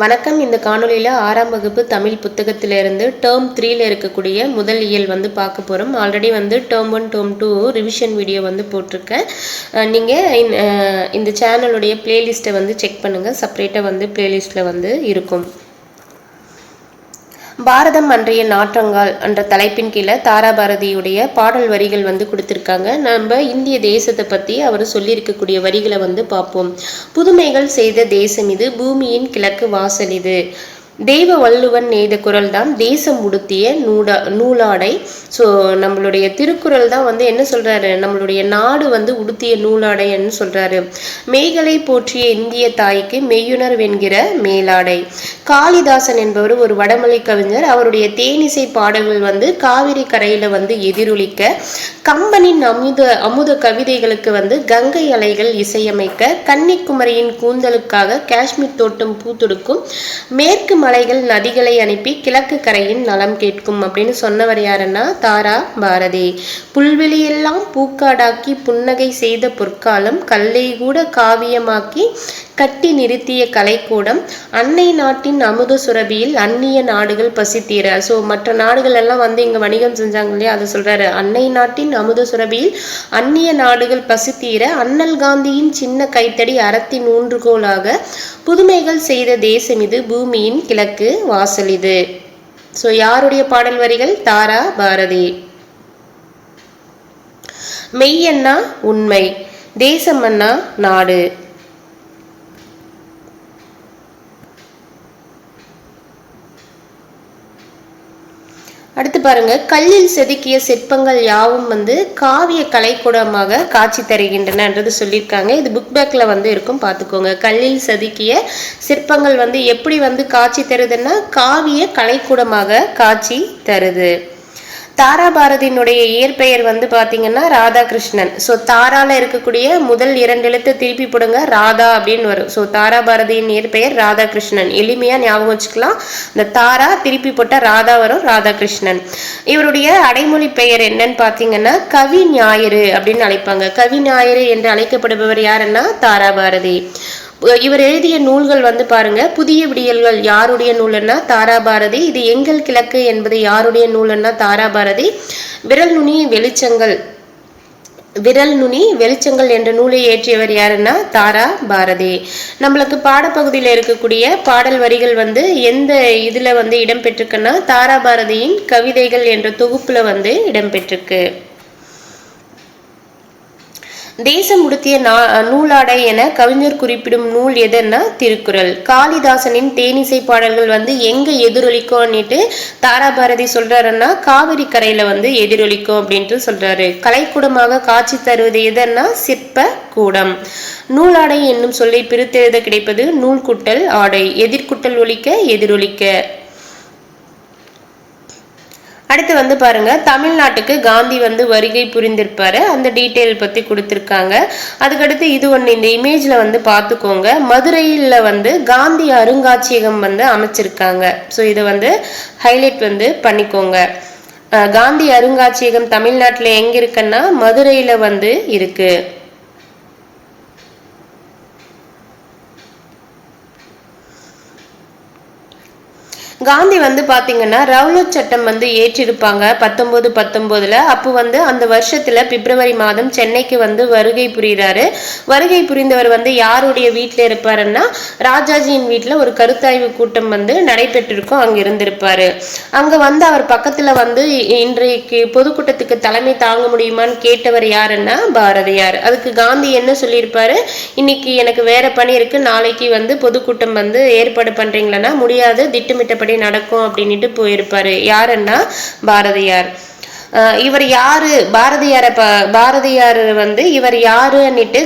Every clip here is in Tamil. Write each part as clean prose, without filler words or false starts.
வணக்கம். இந்த காணொலியில் 6ஆம் வகுப்பு தமிழ் புத்தகத்திலிருந்து டேர்ம் 3ல் இருக்கக்கூடிய முதல் இயல் வந்து பார்க்க போகிறோம். ஆல்ரெடி வந்து டேர்ம் 1 டேர்ம் 2 ரிவிஷன் வீடியோ வந்து போட்டிருக்கேன். நீங்கள் இந்த சேனலுடைய பிளேலிஸ்ட்டை வந்து செக் பண்ணுங்கள். செப்பரேட்டாக வந்து பிளேலிஸ்ட்டில் வந்து இருக்கும். பாரதம் அன்றைய நாற்றங்கால் என்ற தலைப்பின் கீழே தாராபாரதியுடைய பாடல் வரிகள் வந்து கொடுத்துருக்காங்க. நம்ம இந்திய தேசத்தை பற்றி அவர் சொல்லியிருக்கக்கூடிய வரிகளை வந்து பார்ப்போம். புதுமைகள் செய்த தேசம் இது, பூமியின் கிழக்கு வாசல் இது. தெய்வ வள்ளுவன் நெய்த குரல் தான் தேசம் உடுத்திய நூலாடை. ஸோ நம்மளுடைய திருக்குறள் தான் வந்து என்ன சொல்றாரு, நம்மளுடைய நாடு வந்து உடுத்திய நூலாடைன்னு சொல்றாரு. மெய்களை போற்றிய இந்திய தாய்க்கு மெய்யுணர் வென்கிற மேலாடை. காளிதாசன் என்பவர் ஒரு வடமொழி கவிஞர். அவருடைய தேனிசை பாடல்கள் வந்து காவிரி கரையில வந்து எதிரொலிக்க, கம்பனின் அமுத கவிதைகளுக்கு வந்து கங்கை அலைகள் இசையமைக்க, கன்னிக்குமரியின் கூந்தலுக்காக காஷ்மீர் தோட்டம் பூத்தொடுக்கும், மேற்கு மலைகள் நதிகளை அனுப்பி கிழக்கு கரையின் நலம் கேட்கும் அப்படின்னு சொன்னவர் யாருன்னா தாரா பாரதி. புல்வெளியெல்லாம் பூக்காடாக்கி புன்னகை செய்த பொற்காலம், கல்லை கூட காவியமாக்கி கட்டி நிறுத்திய கலைக்கூடம், அன்னை நாட்டின் அமுத சுரபியில் அந்நிய நாடுகள் பசித்தீர. ஸோ மற்ற நாடுகள் எல்லாம் வந்து இங்கே வணிகம் செஞ்சாங்க இல்லையா, அதை சொல்றாரு. அன்னை நாட்டின் அமுத சுரபியில் அந்நிய நாடுகள் பசித்தீர, அண்ணல் காந்தியின் சின்ன கைத்தடி அறத்தின் ஊன்றுகோலாக, புதுமைகள் செய்த தேசம் இது, பூமியின் கிழக்கு வாசல் இது. ஸோ யாருடைய பாடல் வரிகள்? தாரா பாரதி. மெய்யன்னா உண்மை, தேசம் அண்ணா நாடு. அடுத்து பாருங்க, கல்லில் செதுக்கிய சிற்பங்கள் யாவும் வந்து காவிய கலைக்கூடமாக காட்சி தருகின்றனன்றது சொல்லியிருக்காங்க. இது புக் பேக்ல வந்து இருக்கும், பார்த்துக்கோங்க. கல்லில் செதுக்கிய சிற்பங்கள் வந்து எப்படி வந்து காட்சி தருதுன்னா காவிய கலைக்கூடமாக காட்சி தருது. தாராபாரதியினுடைய இயற்பெயர் வந்து பார்த்தீங்கன்னா ராதாகிருஷ்ணன். ஸோ தாரால இருக்கக்கூடிய முதல் 2 எழுத்து திருப்பி போடுங்க, ராதா அப்படின்னு வரும். ஸோ தாராபாரதியின் இயற்பெயர் ராதாகிருஷ்ணன். எளிமையா ஞாபகம் வச்சுக்கலாம். இந்த தாரா திருப்பி போட்ட ராதா வரும், ராதாகிருஷ்ணன். இவருடைய அடைமொழி பெயர் என்னன்னு பார்த்தீங்கன்னா கவி ஞாயிறு அப்படின்னு அழைப்பாங்க. கவி ஞாயிறு என்று அழைக்கப்படுபவர் யாருன்னா தாராபாரதி. இவர் எழுதிய நூல்கள் வந்து பாருங்க, புதிய விடியல்கள் யாருடைய நூல்னா தாராபாரதி. இது எங்கள் கிழக்கு என்பது யாருடைய நூல்னா தாராபாரதி. விரல் நுனி வெளிச்சங்கள் என்ற நூலை ஏற்றியவர் யாருன்னா தாரா பாரதி. நம்மளுக்கு பாடப்பகுதியில் இருக்கக்கூடிய பாடல் வரிகள் வந்து எந்த இதுல வந்து இடம்பெற்றிருக்குன்னா தாராபாரதியின் கவிதைகள் என்ற தொகுப்புல வந்து இடம்பெற்றிருக்கு. தேசம் உடுத்திய நூலாடை என கவிஞர் குறிப்பிடும் நூல் எதுன்னா திருக்குறள். காளிதாசனின் தேனிசை பாடல்கள் வந்து எங்க எதிரொலிக்கும்னுட்டு தாராபாரதி சொல்றாருன்னா காவிரி கரையில வந்து எதிரொலிக்கும் அப்படின்ட்டு சொல்றாரு. கலைக்கூடமாக காட்சி தருவது எதுன்னா சிற்ப கூடம். நூலாடை என்னும் சொல்லை பிரித்தெழுத கிடைப்பது நூல்குட்டல் ஆடை. எதிர்குட்டல் ஒலிக்க எதிரொலிக்க. அடுத்து வந்து பாருங்க, தமிழ்நாட்டுக்கு காந்தி வந்து வருகை புரிந்திருப்பாரு. அந்த டீட்டெயில் பத்தி கொடுத்திருக்காங்க. அதுக்கடுத்து இது ஒன்று இந்த இமேஜ்ல வந்து பார்த்துக்கோங்க. மதுரையில் வந்து காந்தி அருங்காட்சியகம் வந்து அமைச்சிருக்காங்க. ஸோ இதை வந்து ஹைலைட் வந்து பண்ணிக்கோங்க. காந்தி அருங்காட்சியகம் தமிழ்நாட்டில் எங்க இருக்குன்னா மதுரையில வந்து இருக்கு. காந்தி வந்து பாத்தீங்கன்னா ரவுலட் சட்டம் வந்து ஏற்றிருப்பாங்க 1919. அப்போ வந்து அந்த வருஷத்துல பிப்ரவரி மாதம் சென்னைக்கு வந்து வருகை புரிகிறாரு. வருகை புரிந்தவர் வந்து யாருடைய வீட்டுல இருப்பாருன்னா ராஜாஜியின் வீட்டுல ஒரு கருத்தாய்வு கூட்டம் வந்து நடைபெற்றிருக்கும், அங்க இருந்திருப்பாரு. அங்க வந்து அவர் பக்கத்துல வந்து இன்றைக்கு பொதுக்கூட்டத்துக்கு தலைமை தாங்க முடியுமான்னு கேட்டவர் யாருன்னா பாரதியார். அதுக்கு காந்தி என்ன சொல்லியிருப்பாரு, இன்னைக்கு எனக்கு வேற பணி இருக்கு, நாளைக்கு வந்து பொதுக்கூட்டம் வந்து ஏற்பாடு பண்றீங்களா? முடியாது, திட்டமிட்டபடி நடக்கும் அப்படின்ட்டு போயிருப்பாரு. யாருன்னா பாரதியார். இவர் யாரு? பாரதியார் வந்து இவர் யாருன்னுட்டு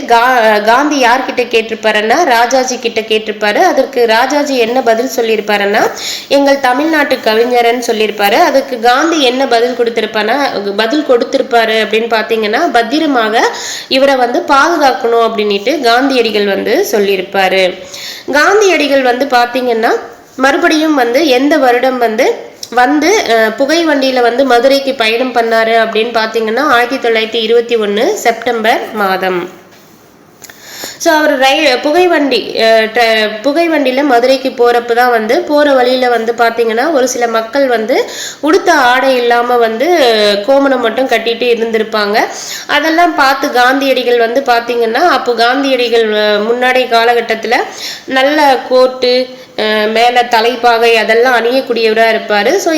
காந்தி யார்கிட்ட கேட்டிருப்பாருன்னா ராஜாஜி கிட்ட கேட்டிருப்பாரு. அதற்கு ராஜாஜி என்ன பதில் சொல்லியிருப்பாருன்னா எங்கள் தமிழ்நாட்டு கவிஞர்ன்னு சொல்லியிருப்பாரு. அதுக்கு காந்தி என்ன பதில் கொடுத்திருப்பாரு அப்படின்னு பாத்தீங்கன்னா பத்திரமாக இவரை வந்து பாதுகாக்கணும் அப்படின்ட்டு காந்தியடிகள் வந்து சொல்லியிருப்பாரு. காந்தியடிகள் வந்து பாத்தீங்கன்னா மறுபடியும் வந்து எந்த வருடம் வந்து புகை வண்டியில வந்து மதுரைக்கு பயணம் பண்ணாரு அப்படின்னு பாத்தீங்கன்னா 1921 செப்டம்பர் மாதம். ஸோ அவர் புகைவண்டியில் மதுரைக்கு போகிறப்ப தான் வந்து போகிற வழியில் வந்து பார்த்தீங்கன்னா ஒரு சில மக்கள் வந்து உடுத்த ஆடை இல்லாமல் வந்து கோமணம் மட்டும் கட்டிட்டு இருந்திருப்பாங்க. அதெல்லாம் பார்த்து காந்தியடிகள் வந்து பார்த்தீங்கன்னா அப்போ காந்தியடிகள் முன்னாடி காலகட்டத்தில் நல்ல கோட்டு மேலே தலைப்பாகை அதெல்லாம் அணியக்கூடியவராக இருப்பார். ஸோ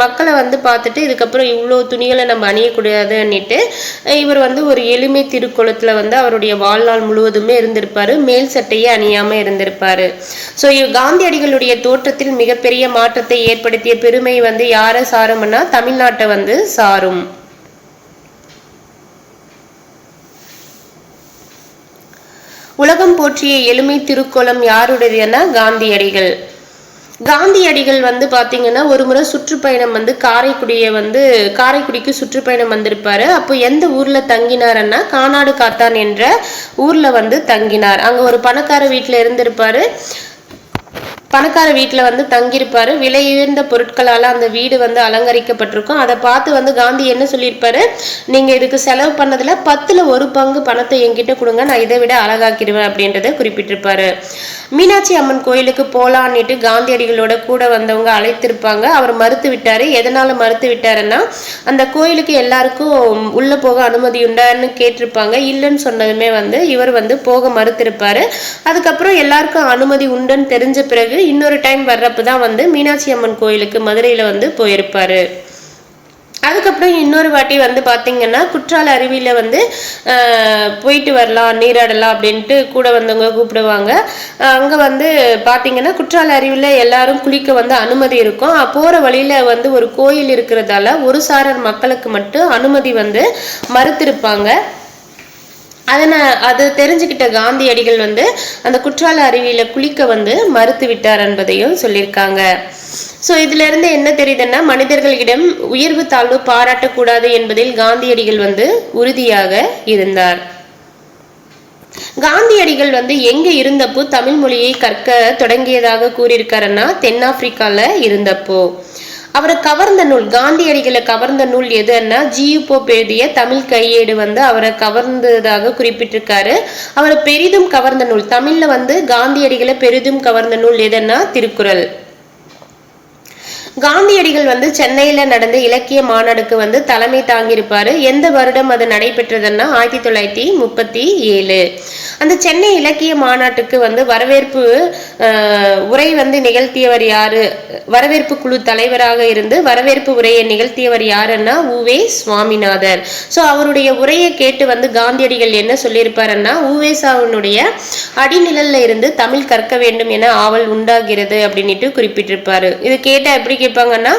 மக்களை வந்து பார்த்துட்டு இதுக்கப்புறம் இவ்வளோ துணிகளை நம்ம அணியக்கூடாதுன்னுட்டு இவர் வந்து ஒரு எளிமை திருக்குளத்தில் வந்து அவருடைய வாழ்நாள் முழுவதுமே இருந்திருப்பார். மேல் சட்டையே அணியாமல் இருந்திருப்பார். ஸோ காந்தியடிகளுடைய தோற்றத்தில் மிகப்பெரிய மாற்றத்தை ஏற்படுத்திய பெருமை வந்து யாரை சாரும்னா தமிழ்நாட்டை வந்து சாரும். உலகம் போற்றிய எளிமை திருக்கோலம் யாருடையதுன்னா காந்தியடிகள். காந்தியடிகள் வந்து பாத்தீங்கன்னா ஒரு முறை சுற்றுப்பயணம் வந்து காரைக்குடிக்கு சுற்றுப்பயணம் வந்திருப்பாரு. அப்போ எந்த ஊர்ல தங்கினார்னா கானாடு காத்தான் என்ற ஊர்ல வந்து தங்கினார். அங்க ஒரு பணக்கார வீட்டுல இருந்திருப்பாரு. பணக்கார வீட்டில் வந்து தங்கியிருப்பாரு. விலை உயர்ந்த பொருட்களால் அந்த வீடு வந்து அலங்கரிக்கப்பட்டிருக்கும். அதை பார்த்து வந்து காந்தி என்ன சொல்லியிருப்பாரு, நீங்கள் இதுக்கு செலவு பண்ணதில் 10ல் 1 பங்கு பணத்தை என்கிட்ட கொடுங்க, நான் இதை விட அழகாக்கிடுவேன் அப்படின்றத குறிப்பிட்டிருப்பாரு. மீனாட்சி அம்மன் கோயிலுக்கு போலான்னுட்டு காந்தியடிகளோட கூட வந்தவங்க அழைத்திருப்பாங்க. அவர் மறுத்து விட்டாரு. எதனால மறுத்து விட்டாருன்னா அந்த கோயிலுக்கு எல்லாருக்கும் உள்ள போக அனுமதி உண்டான்னு கேட்டிருப்பாங்க. இல்லைன்னு சொன்னதுமே வந்து இவர் வந்து போக மறுத்திருப்பாரு. அதுக்கப்புறம் எல்லாருக்கும் அனுமதி உண்டுன்னு தெரிஞ்ச பிறகு இன்னொரு டைம் வர்றப்பதான் வந்து மீனாட்சி அம்மன் கோயிலுக்கு மதுரையில வந்து போயிருப்பாரு. அதுக்கப்புறம் இன்னொரு வாட்டி வந்து பார்த்தீங்கன்னா குற்றால அருவியில வந்து போயிட்டு வரலாம், நீராடலாம் அப்படின்ட்டு கூட வந்தவங்க கூப்பிடுவாங்க. அங்கே வந்து பார்த்தீங்கன்னா குற்றால அருவியில் எல்லாரும் குளிக்க வந்து அனுமதி இருக்கும். போகிற வழியில வந்து ஒரு கோயில் இருக்கிறதால ஒரு சாரர் மக்களுக்கு மட்டும் அனுமதி வந்து மறுத்திருப்பாங்க. அது தெரிஞ்சுக்கிட்ட காந்தியடிகள் வந்து அந்த குற்றால அருவியில குளிக்க வந்து மறுத்து விட்டார் என்பதையும் சொல்லியிருக்காங்க. ஸோ இதுல இருந்து என்ன தெரியுதுன்னா மனிதர்களிடம் உயர்வு தாழ்வு பாராட்டக்கூடாது என்பதில் காந்தியடிகள் வந்து உறுதியாக இருந்தார். காந்தியடிகள் வந்து எங்க இருந்தப்போ தமிழ் மொழியை கற்க தொடங்கியதாக கூறியிருக்காருன்னா தென்னாப்பிரிக்கால இருந்தப்போ. அவரை கவர்ந்த நூல், காந்தியடிகளை கவர்ந்த நூல் எதுன்னா ஜியு போப் எழுதிய தமிழ் கையேடு வந்து அவரை கவர்ந்ததாக குறிப்பிட்டிருக்காரு. அவரை பெரிதும் கவர்ந்த நூல், தமிழ்ல வந்து காந்தியடிகளை பெரிதும் கவர்ந்த நூல் எதுன்னா திருக்குறள். காந்தியடிகள் வந்து சென்னையில நடந்த இலக்கிய மாநாடுக்கு வந்து தலைமை தாங்கியிருப்பாரு. எந்த வருடம் அது நடைபெற்றதுன்னா 1937. அந்த சென்னை இலக்கிய மாநாட்டுக்கு வந்து வரவேற்பு உரை வந்து நிகழ்த்தியவர் யாரு, வரவேற்பு குழு தலைவராக இருந்து வரவேற்பு உரையை நிகழ்த்தியவர் யாருன்னா உவே சுவாமிநாதர். ஸோ அவருடைய உரையை கேட்டு வந்து காந்தியடிகள் என்ன சொல்லியிருப்பாருன்னா உவேசாவினுடைய அடிநிழல்ல இருந்து தமிழ் கற்க வேண்டும் என ஆவல் உண்டாகிறது அப்படின்ட்டு குறிப்பிட்டிருப்பாரு. இது கேட்ட எப்படி கேட்பாங்கன்னா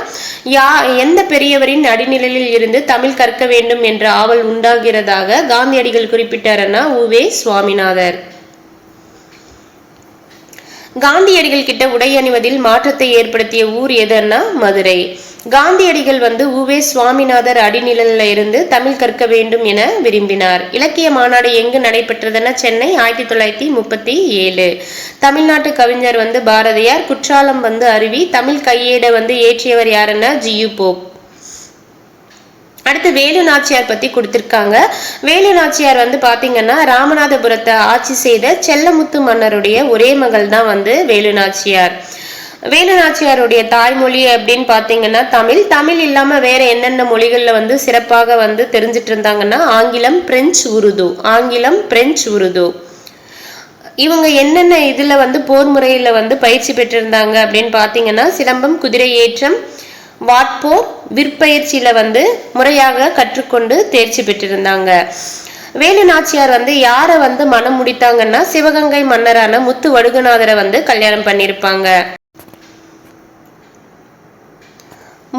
எந்த பெரியவரின் அடிநிலையில் இருந்து தமிழ் கற்க வேண்டும் என்ற ஆவல் உண்டாகிறதாக காந்தியடிகள் குறிப்பிட்டாருன்னா உவே சுவாமிநாதர். காந்தியடிகள் கிட்ட உடை அணிவதில் மாற்றத்தை ஏற்படுத்திய ஊர் எதுன்னா மதுரை. காந்தியடிகள் வந்து உவே சுவாமிநாதர் அடிநிழல்ல இருந்து தமிழ் கற்க வேண்டும் என விரும்பினார். இலக்கிய மாநாடு எங்கு நடைபெற்றதுன்னா சென்னை 1937. தமிழ்நாட்டு கவிஞர் வந்து பாரதியார். குற்றாலம் வந்து அருவி. தமிழ் கையேடை வந்து ஏற்றியவர் யாருன்னா ஜியு போப். அடுத்து வேலு நாச்சியார் பத்தி கொடுத்திருக்காங்க. வேலு நாச்சியார் வந்து பாத்தீங்கன்னா ராமநாதபுரத்தை ஆட்சி செய்த செல்லமுத்து மன்னருடைய ஒரே மகள் தான் வந்து வேலு நாச்சியார். வேலு நாச்சியாருடைய தாய்மொழி அப்படின்னு பாத்தீங்கன்னா தமிழ் இல்லாம வேற என்னென்ன மொழிகள்ல வந்து சிறப்பாக வந்து தெரிஞ்சிட்டு இருந்தாங்கன்னா ஆங்கிலம், பிரெஞ்சு, உருது. இவங்க என்னென்ன இதுல வந்து போர் முறையில வந்து பயிற்சி பெற்றிருந்தாங்க அப்படின்னு பாத்தீங்கன்னா சிலம்பம், குதிரை ஏற்றம், வாட்போர், விற்பயிற்சியில வந்து முறையாக கற்றுக்கொண்டு தேர்ச்சி பெற்றிருந்தாங்க. வேலு நாச்சியார் வந்து யாரை வந்து மனம் முடித்தாங்கன்னா சிவகங்கை மன்னரான முத்து வடுகநாதரை வந்து கல்யாணம் பண்ணியிருப்பாங்க.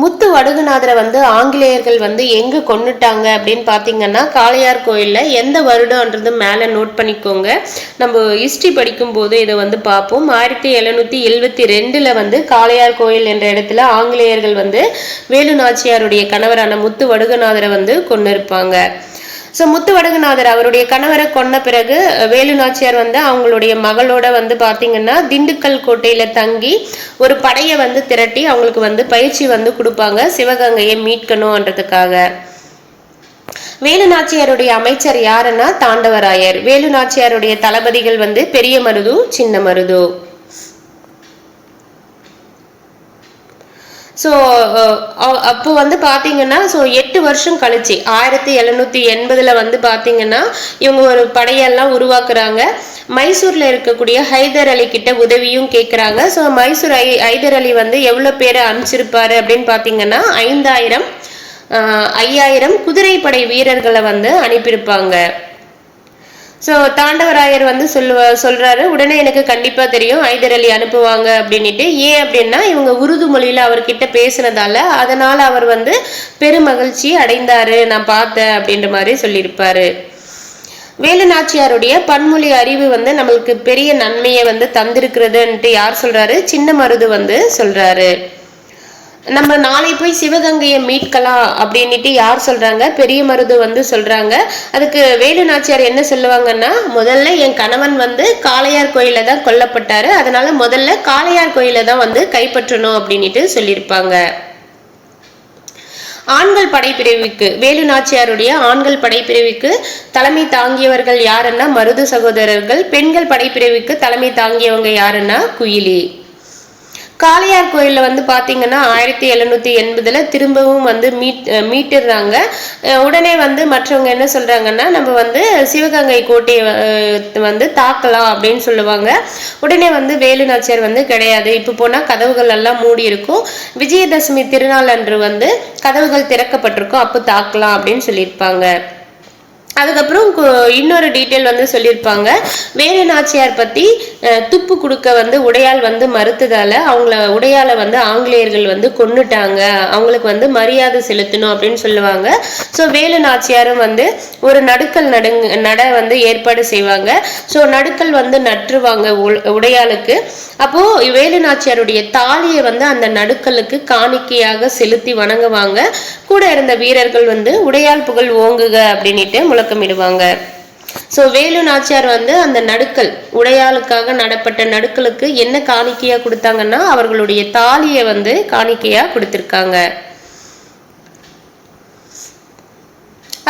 முத்து வடுகநாதரை வந்து ஆங்கிலேயர்கள் வந்து எங்க கொன்னுட்டாங்க அப்படின்னு பாத்தீங்கன்னா காளையார் கோயில்ல. எந்த வருடம்ன்றது மேல நோட் பண்ணிக்கோங்க, நம்ம ஹிஸ்டரி படிக்கும் போது இதை வந்து பார்ப்போம். 1772 வந்து காளையார் கோயில் என்ற இடத்துல ஆங்கிலேயர்கள் வந்து வேலு நாச்சியாருடைய கணவரான முத்து வடுகநாதரை வந்து கொன்னு இருப்பாங்க. ஸோ முத்து வடுகநாதர் அவருடைய கணவரை கொன்ன பிறகு வேலு நாச்சியார் வந்து அவங்களுடைய மகளோட வந்து பார்த்தீங்கன்னா திண்டுக்கல் கோட்டையில தங்கி ஒரு படையை வந்து திரட்டி அவங்களுக்கு வந்து பயிற்சி வந்து கொடுப்பாங்க சிவகங்கையை மீட்கணும்ன்றதுக்காக. வேலு நாச்சியாருடைய அமைச்சர் யாருன்னா தாண்டவராயர். வேலு நாச்சியாருடைய தளபதிகள் வந்து பெரிய மருது, சின்ன மருது. ஸோ அப்போ வந்து பார்த்தீங்கன்னா 8 வருஷம் கழிச்சு 1780 வந்து பார்த்தீங்கன்னா இவங்க ஒரு படையெல்லாம் உருவாக்குறாங்க. மைசூர்ல இருக்கக்கூடிய ஹைதர் அலி கிட்ட உதவியும் கேட்குறாங்க. ஸோ மைசூர் ஹைதர் அலி வந்து எவ்வளோ பேரை அனுப்பிச்சிருப்பாரு அப்படின்னு பார்த்தீங்கன்னா 5000 குதிரைப்படை வீரர்களை வந்து அனுப்பியிருப்பாங்க. ஸோ தாண்டவராயர் வந்து சொல்றாரு, உடனே எனக்கு கண்டிப்பா தெரியும் ஹைதர் அலி அனுப்புவாங்க அப்படின்ட்டு. ஏன் அப்படின்னா இவங்க உருது மொழியில அவர்கிட்ட பேசுனதால அதனால அவர் வந்து பெருமகிழ்ச்சி அடைந்தாரு, நான் பார்த்தேன் அப்படின்ற மாதிரி சொல்லியிருப்பாரு. வேலு நாச்சியாருடைய பன்மொழி அறிவு வந்து நம்மளுக்கு பெரிய நன்மையை வந்து தந்திருக்கிறதுன்ட்டு யார் சொல்றாரு? சின்ன மருது வந்து சொல்றாரு. நம்ம நாளை போய் சிவகங்கையை மீட்கலாம் அப்படின்ட்டு யார் சொல்றாங்க? பெரிய மருது வந்து சொல்றாங்க. அதுக்கு வேலு நாச்சியார் என்ன சொல்லுவாங்கன்னா, முதல்ல என் கணவன் வந்து காளையார் கோயில தான் கொல்லப்பட்டாரு, அதனால முதல்ல காளையார் கோயில தான் வந்து கைப்பற்றணும் அப்படின்ட்டு சொல்லியிருப்பாங்க. ஆண்கள் படைப்பிரிவுக்கு வேலு நாச்சியாருடைய ஆண்கள் படைப்பிரிவுக்கு தலைமை தாங்கியவர்கள் யாருன்னா மருது சகோதரர்கள். பெண்கள் படைப்பிரிவுக்கு தலைமை தாங்கியவங்க யாருன்னா குயிலி. காளையார் கோயில்ல வந்து பாத்தீங்கன்னா 1780 திரும்பவும் வந்து மீட்டுறாங்க. உடனே வந்து மற்றவங்க என்ன சொல்றாங்கன்னா, நம்ம வந்து சிவகங்கை கோட்டையை வந்து தாக்கலாம் அப்படின்னு சொல்லுவாங்க. உடனே வந்து வேலு நாச்சியார் வந்து கிடையாது, இப்ப போனா கதவுகள் எல்லாம் மூடி இருக்கும், விஜயதசமி திருநாள் அன்று வந்து கதவுகள் திறக்கப்பட்டிருக்கும், அப்போ தாக்கலாம் அப்படின்னு சொல்லியிருப்பாங்க. அதுக்கப்புறம் இன்னொரு டீட்டெயில் வந்து சொல்லியிருப்பாங்க. வேலு நாச்சியார் பத்தி துப்பு கொடுக்க வந்து உடையாள் வந்து மறுத்ததால அவங்கள உடையாளை வந்து ஆங்கிலேயர்கள் வந்து கொன்னுட்டாங்க, அவங்களுக்கு வந்து மரியாதை செலுத்தணும் அப்படின்னு சொல்லுவாங்க. ஸோ வேலு நாச்சியாரும் வந்து ஒரு நடுக்கல் நட வந்து ஏற்பாடு செய்வாங்க. ஸோ நடுக்கல் வந்து நட்டுருவாங்க உடையாளுக்கு. அப்போ வேலு நாச்சியாருடைய தாலியை வந்து அந்த நடுக்கலுக்கு காணிக்கையாக செலுத்தி வணங்குவாங்க. கூட இருந்த வீரர்கள் வந்து உடையாள் புகழ் ஓங்குக அப்படின்ட்டு முழக்கமிடுவாங்க. ஸோ வேலு நாச்சியார் வந்து அந்த நடுக்கல் உடையாளுக்காக நடப்பட்ட நடுக்கலுக்கு என்ன காணிக்கையா கொடுத்தாங்கன்னா அவர்களுடைய தாலியை வந்து காணிக்கையா கொடுத்திருக்காங்க.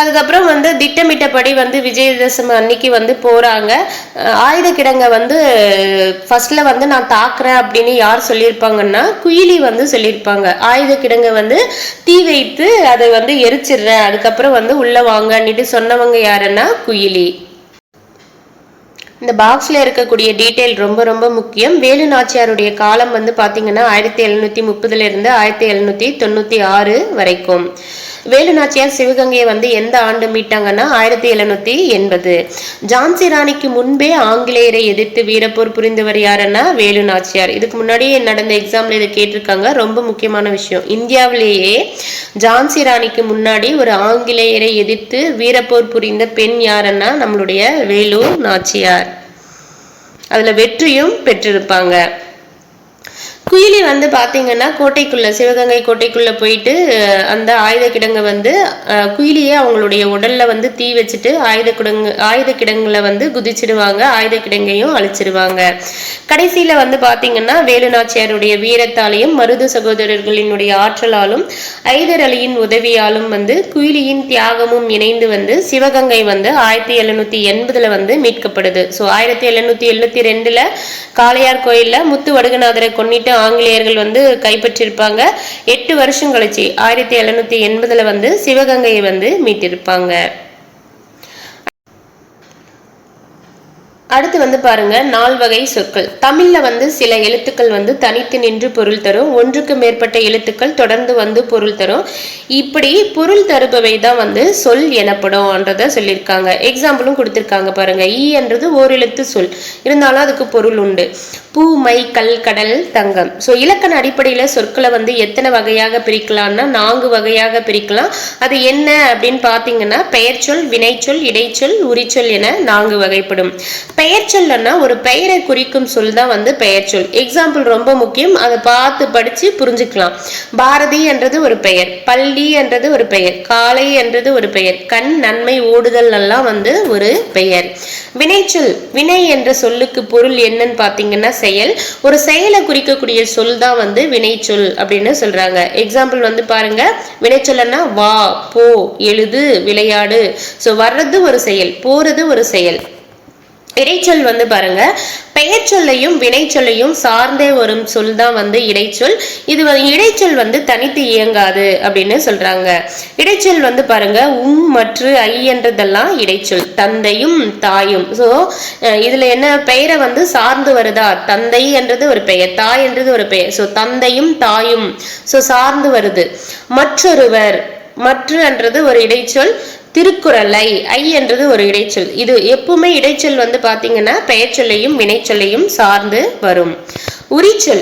அதுக்கப்புறம் வந்து திட்டமிட்டபடி வந்து விஜயதசமி அன்னைக்கு வந்து போறாங்க. ஆயுத கிடங்க வந்து ஃபர்ஸ்ட்ல வந்து நான் தாக்குறேன் அப்படின்னு யார் சொல்லியிருப்பாங்கன்னா குயிலி வந்து சொல்லியிருப்பாங்க. ஆயுத கிடங்க வந்து தீ வைத்து அதை வந்து எரிச்சிடுறேன், அதுக்கப்புறம் வந்து உள்ள வாங்கன்னுட்டு சொன்னவங்க யாருன்னா குயிலி. இந்த பாக்ஸ்ல இருக்கக்கூடிய டீட்டெயில் ரொம்ப ரொம்ப முக்கியம். வேலு நாச்சியாருடைய காலம் வந்து பாத்தீங்கன்னா 1730 இருந்து 1796 வரைக்கும். வேலு நாச்சியார் சிவகங்கையை வந்து எந்த ஆண்டு மீட்டாங்கன்னா 1780. ஜான்சி ராணிக்கு முன்பே ஆங்கிலேயரை எதிர்த்து வீரப்போர் புரிந்தவர் யாருன்னா வேலு நாச்சியார். இதுக்கு முன்னாடி நடந்த எக்ஸாம்ல இதை கேட்டிருக்காங்க, ரொம்ப முக்கியமான விஷயம். இந்தியாவிலேயே ஜான்சி ராணிக்கு முன்னாடி ஒரு ஆங்கிலேயரை எதிர்த்து வீரப்போர் புரிந்த பெண் யாருன்னா நம்மளுடைய வேலு நாச்சியார். அதுல வெற்றியும் பெற்றிருப்பாங்க. குயிலி வந்து பாத்தீங்கன்னா கோட்டைக்குள்ள சிவகங்கை கோட்டைக்குள்ள போயிட்டு அந்த ஆயுத கிடங்க வந்து குயிலியே அவங்களுடைய உடல்ல வந்து தீ வச்சுட்டு ஆயுத கிடங்குல வந்து குதிச்சிடுவாங்க, ஆயுத கிடங்கையும் அழிச்சிருவாங்க. கடைசியில வந்து பாத்தீங்கன்னா வேலு நாச்சியாருடைய வீரத்தாலையும் மருது சகோதரர்களினுடைய ஆற்றலாலும் ஹைதர் அலியின் உதவியாலும் வந்து குயிலியின் தியாகமும் இணைந்து வந்து சிவகங்கை வந்து 1780 வந்து மீட்கப்படுது. ஸோ 1772 காளையார் கோயில்ல முத்து வடுகநாதரை கொன்னிட்டு ஆங்கிலேயர்கள் வந்து கைப்பற்றிருப்பாங்க. 8 வருஷம் கழிச்சு 1780 வந்து சிவகங்கையை வந்து மீட்டிருப்பாங்க. அடுத்து வந்து பாருங்க, 4 வகை சொற்கள். தமிழ்ல வந்து சில எழுத்துக்கள் வந்து தனித்து நின்று பொருள் தரும், ஒன்றுக்கு மேற்பட்ட எழுத்துக்கள் தொடர்ந்து வந்து பொருள் தரும். இப்படி பொருள் தருபவை தான் வந்து சொல் எனப்படும்ன்றத சொல்லியிருக்காங்க. எக்ஸாம்பிளும் கொடுத்திருக்காங்க பாருங்க. ஈ என்றது ஓரெழுத்து சொல், இருந்தாலும் அதுக்கு பொருள் உண்டு. பூ, மை, கல், கடல், தங்கம். ஸோ இலக்கண அடிப்படையில் சொற்களை வந்து எத்தனை வகையாக பிரிக்கலாம்னா 4 வகையாக பிரிக்கலாம். அது என்ன அப்படின்னு பார்த்தீங்கன்னா பெயர்ச்சொல், வினைச்சொல், இடைச்சொல், உரிச்சொல் என 4 வகைப்படும். பெயர் சொல்லன்னா ஒரு பெயரை குறிக்கும் சொல் தான் வந்து பெயர் சொல். எக்ஸாம்பிள் ரொம்ப முக்கியம், அதை பார்த்து படிச்சு புரிஞ்சுக்கலாம். பாரதி என்றது ஒரு பெயர், பள்ளி என்றது ஒரு பெயர், காலை என்றது ஒரு பெயர், கண், நன்மை, ஓடுதல் எல்லாம் வந்து ஒரு பெயர். வினைச்சொல், வினை என்ற சொல்லுக்கு பொருள் என்னன்னு பாத்தீங்கன்னா செயல். ஒரு செயலை குறிக்கக்கூடிய சொல் தான் வந்து வினைச்சொல் அப்படின்னு சொல்றாங்க. எக்ஸாம்பிள் வந்து பாருங்க, வினைச்சொல்னா வா, போ, எழுது, விளையாடு. சோ வர்றது ஒரு செயல், போறது ஒரு செயல். இடைச்சொல் வந்து பாருங்க, பெயர் சொல்லையும் வினைச்சொல்லையும் சார்ந்தே வரும் சொல் தான் வந்து இடைச்சொல். இது இடைச்சொல் வந்து தனித்து இயங்காது அப்படின்னு சொல்றாங்க. இடைச்சொல் வந்து பாருங்க, மற்றும் ஐ என்றதெல்லாம் இடைச்சொல். தந்தையும் தாயும். ஸோ இதுல என்ன, பெயரை வந்து சார்ந்து வருதா, தந்தை என்றது ஒரு பெயர், தாய் என்றது ஒரு பெயர். ஸோ தந்தையும் தாயும் ஸோ சார்ந்து வருது. மற்றொருவர், மற்ற என்றது ஒரு இடைச்சொல். திருக்குறளை, ஐ என்றது ஒரு இடைச்சொல். இது எப்பவுமே இடைச்சொல் வந்து பாத்தீங்கன்னா பெயர் சொல்லையும் வினைச்சொல்லையும் சார்ந்து வரும். உரிச்சொல்,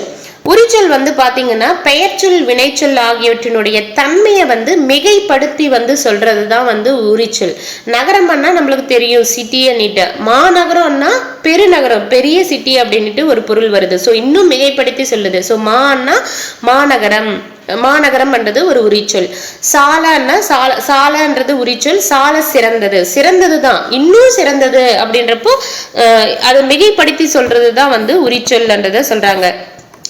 உரிச்சொல் வந்து பாத்தீங்கன்னா பெயர்ச்சொல் வினைச்சொல் ஆகியவற்றினுடைய தன்மையை வந்து மிகைப்படுத்தி வந்து சொல்றதுதான் வந்து உரிச்சொல். நகரம்னா நம்மளுக்கு தெரியும், சிட்டி அன்னிட்டு. மாநகரம்னா பெருநகரம், பெரிய சிட்டி அப்படின்ட்டு ஒரு பொருள் வருது. ஸோ இன்னும் மிகைப்படுத்தி சொல்லுது. ஸோ மான்னா மாநகரம், மாநகரம் என்றது ஒரு உரிச்சொல். சாலன்னா சாலன்றது உரிச்சொல். சால சிறந்தது, சிறந்தது தான், இன்னும் சிறந்தது அப்படின்றப்போ அதை மிகைப்படுத்தி சொல்றதுதான் வந்து உரிச்சொல்ன்றத சொல்றாங்க.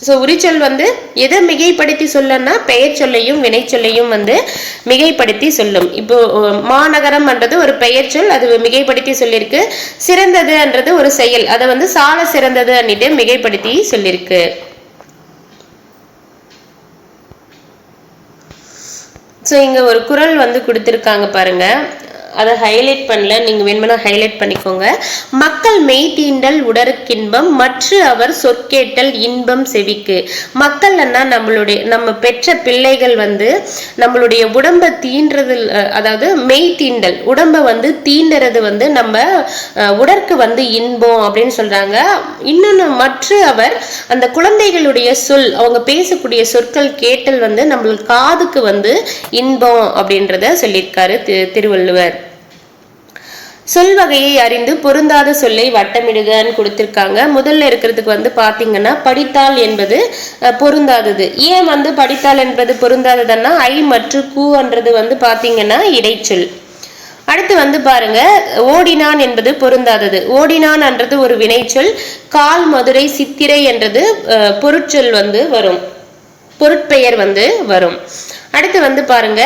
ஸோ உரிச்சொல் வந்து எதை மிகைப்படுத்தி சொல்லன்னா பெயர் சொல்லையும் வினைச்சொல்லையும் வந்து மிகைப்படுத்தி சொல்லும். இப்போ மாநகரம் என்றது ஒரு பெயர் சொல், அது மிகைப்படுத்தி சொல்லியிருக்கு. சிறந்தது என்றது ஒரு செயல், அதை வந்து சால சிறந்தது அன்னிட்டு மிகைப்படுத்தி சொல்லியிருக்கு. ஸோ இங்க ஒரு குறள் வந்து கொடுத்துருக்காங்க பாருங்க, அதை ஹைலைட் பண்ணல, நீங்க வேணும்னா ஹைலைட் பண்ணிக்கோங்க. மக்கள் மெய் தீண்டல் உடற்கின்பம், மற்ற அவர் சொற்கேட்டல் இன்பம் செவிக்கு. மக்கள்னா நம்ம பெற்ற பிள்ளைகள் வந்து நம்மளுடைய உடம்பை தீண்டுறது, அதாவது மெய் தீண்டல், உடம்பை வந்து தீண்டுறது வந்து நம்ம உடற்கு வந்து இன்பம் அப்படின்னு சொல்றாங்க. இன்னொன்னு மற்ற அவர், அந்த குழந்தைகளுடைய சொல், அவங்க பேசக்கூடிய சொற்கள் கேட்டல் வந்து நம்மளுக்கு காதுக்கு வந்து இன்பம் அப்படின்றத சொல்லியிருக்காரு திருவள்ளுவர். சொல் வகையை அறிந்து பொருந்தாத சொல்லை வட்டமிடுகன்னு கொடுத்திருக்காங்க. முதல்ல இருக்கிறதுக்கு வந்து பாத்தீங்கன்னா படித்தால் என்பது பொருந்தாதது. ஏன் வந்து படித்தால் என்பது பொருந்தாததுன்னா ஐ மற்றும் கூன்றது வந்து பாத்தீங்கன்னா இடைச்சொல். அடுத்து வந்து பாருங்க, ஓடினான் என்பது பொருந்தாதது. ஓடினான் என்றது ஒரு வினைச்சொல். கால், மதுரை, சித்திரை என்றது பொருட்சொல் வந்து வரும், பொருட்பெயர் வந்து வரும். அடுத்து வந்து பாருங்க,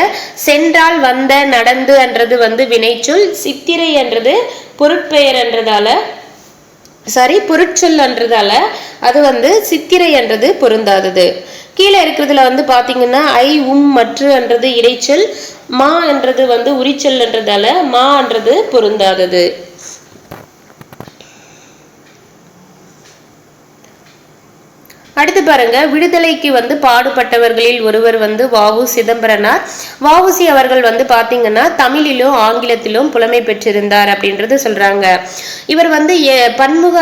சென்றால், வந்த, நடந்து என்றது வந்து வினைச்சொல். சித்திரை என்றது பொருட்பெயர் என்றதால, பொருட்சொல் என்றதால அது வந்து சித்திரை என்றது பொருந்தாதது. கீழே இருக்கிறதுல வந்து பாத்தீங்கன்னா ஐ, மற்றும் என்றது இடைச்சொல். மா என்றது வந்து உரிச்சொல் என்றதால மா என்றது பொருந்தாதது. அடுத்து பாருங்க, விடுதலைக்கு வந்து பாடுபட்டவர்களில் ஒருவர் வந்து வ.உ. சிதம்பரனார். வ.உ.சி அவர்கள் வந்து பாத்தீங்கன்னா தமிழிலும் ஆங்கிலத்திலும் புலமை பெற்றிருந்தார் அப்படின்றது சொல்றாங்க. இவர் வந்து பன்முக